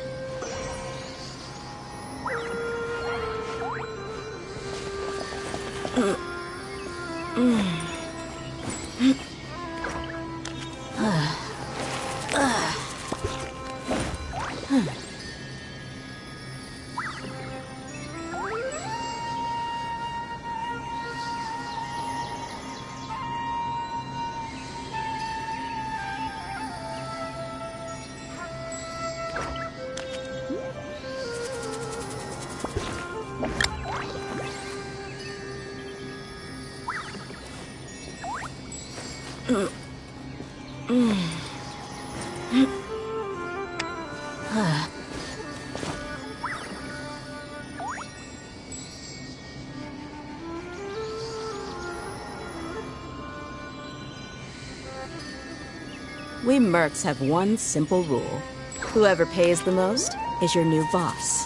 We mercs have one simple rule. Whoever pays the most is your new boss.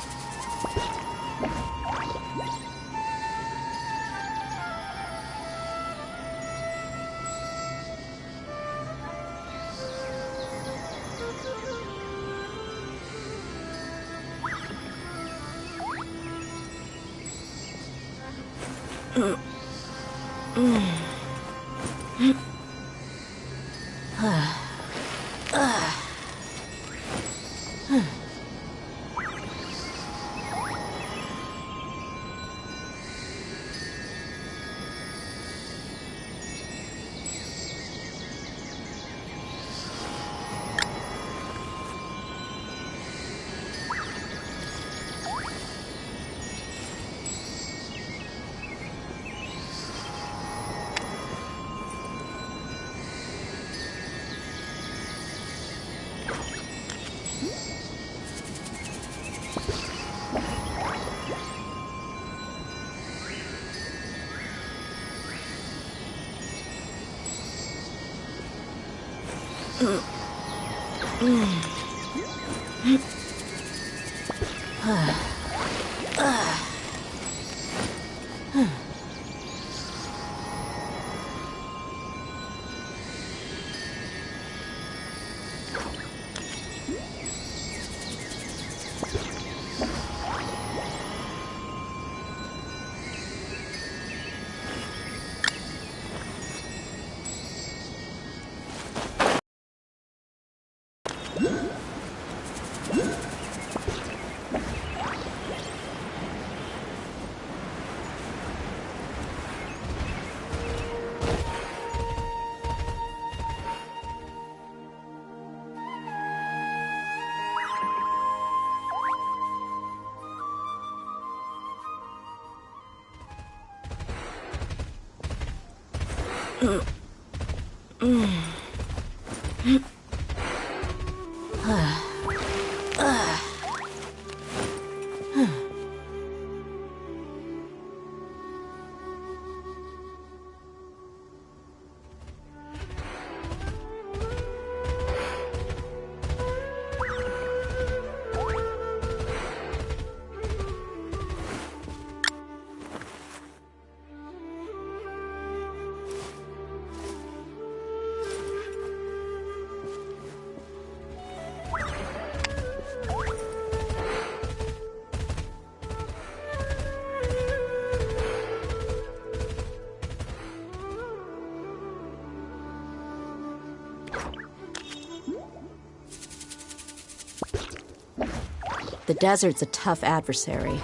The desert's a tough adversary,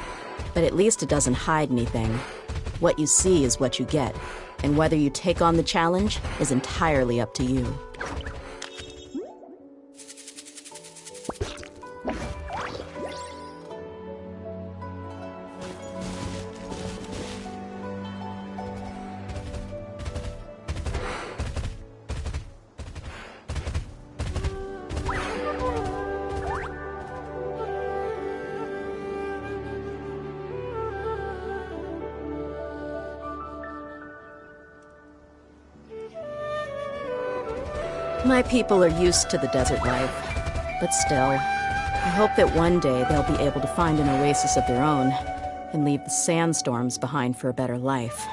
but at least it doesn't hide anything. What you see is what you get, and whether you take on the challenge is entirely up to you. My people are used to the desert life, but still, I hope that one day they'll be able to find an oasis of their own and leave the sandstorms behind for a better life.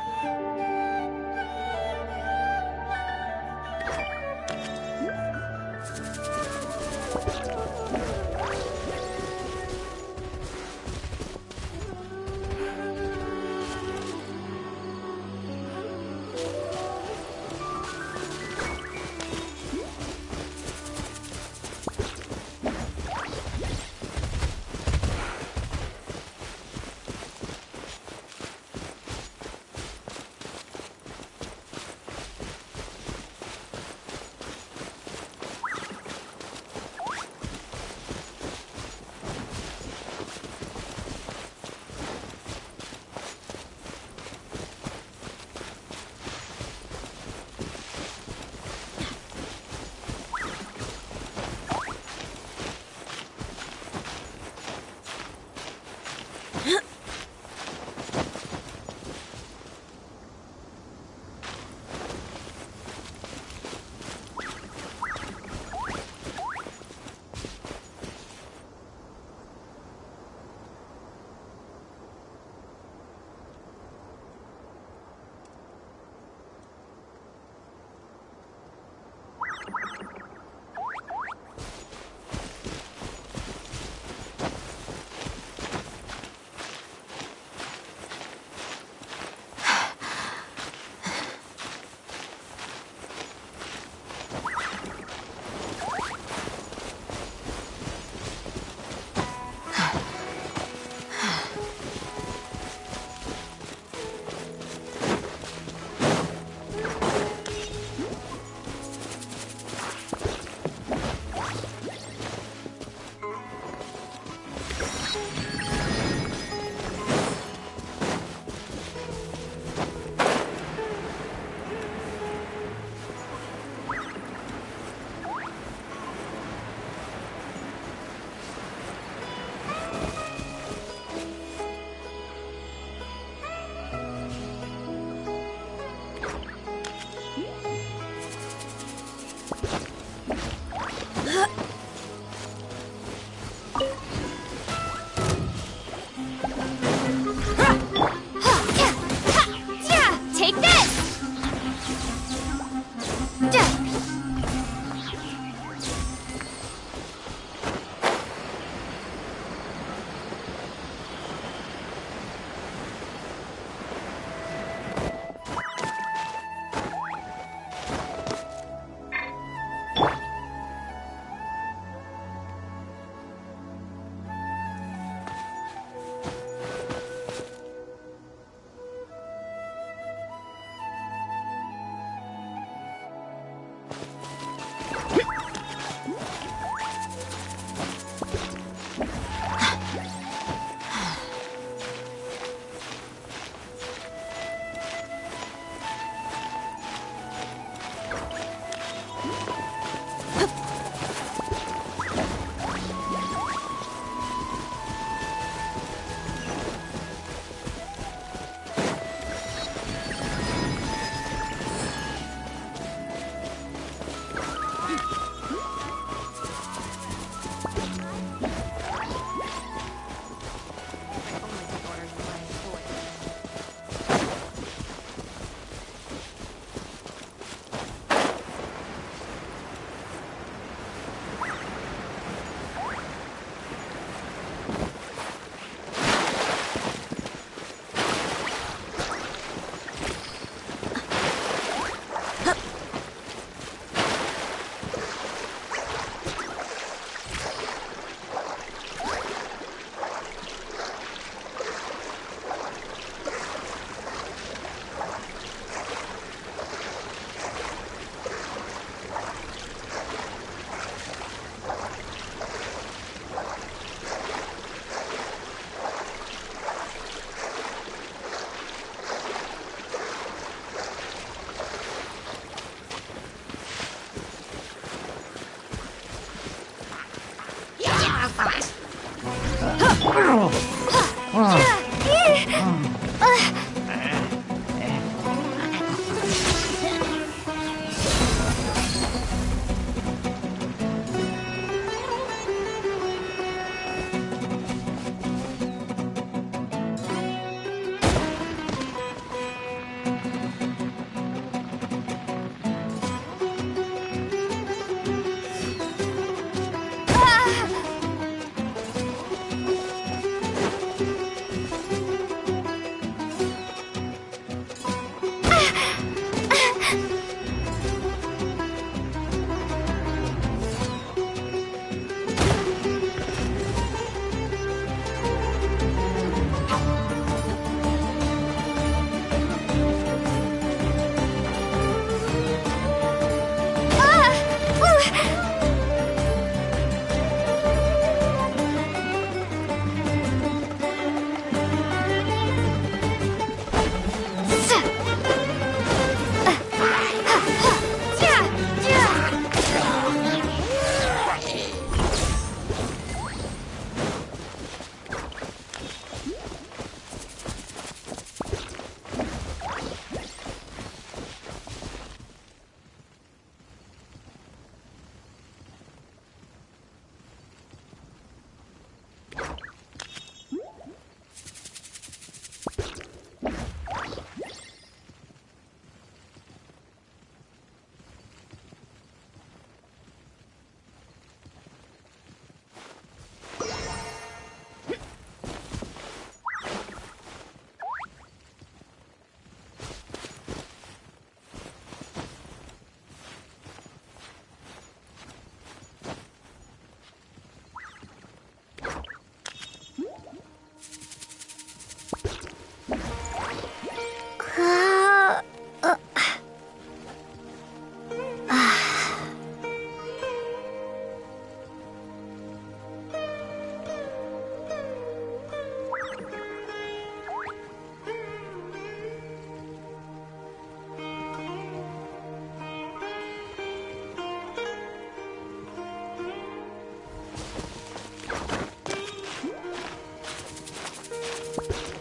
You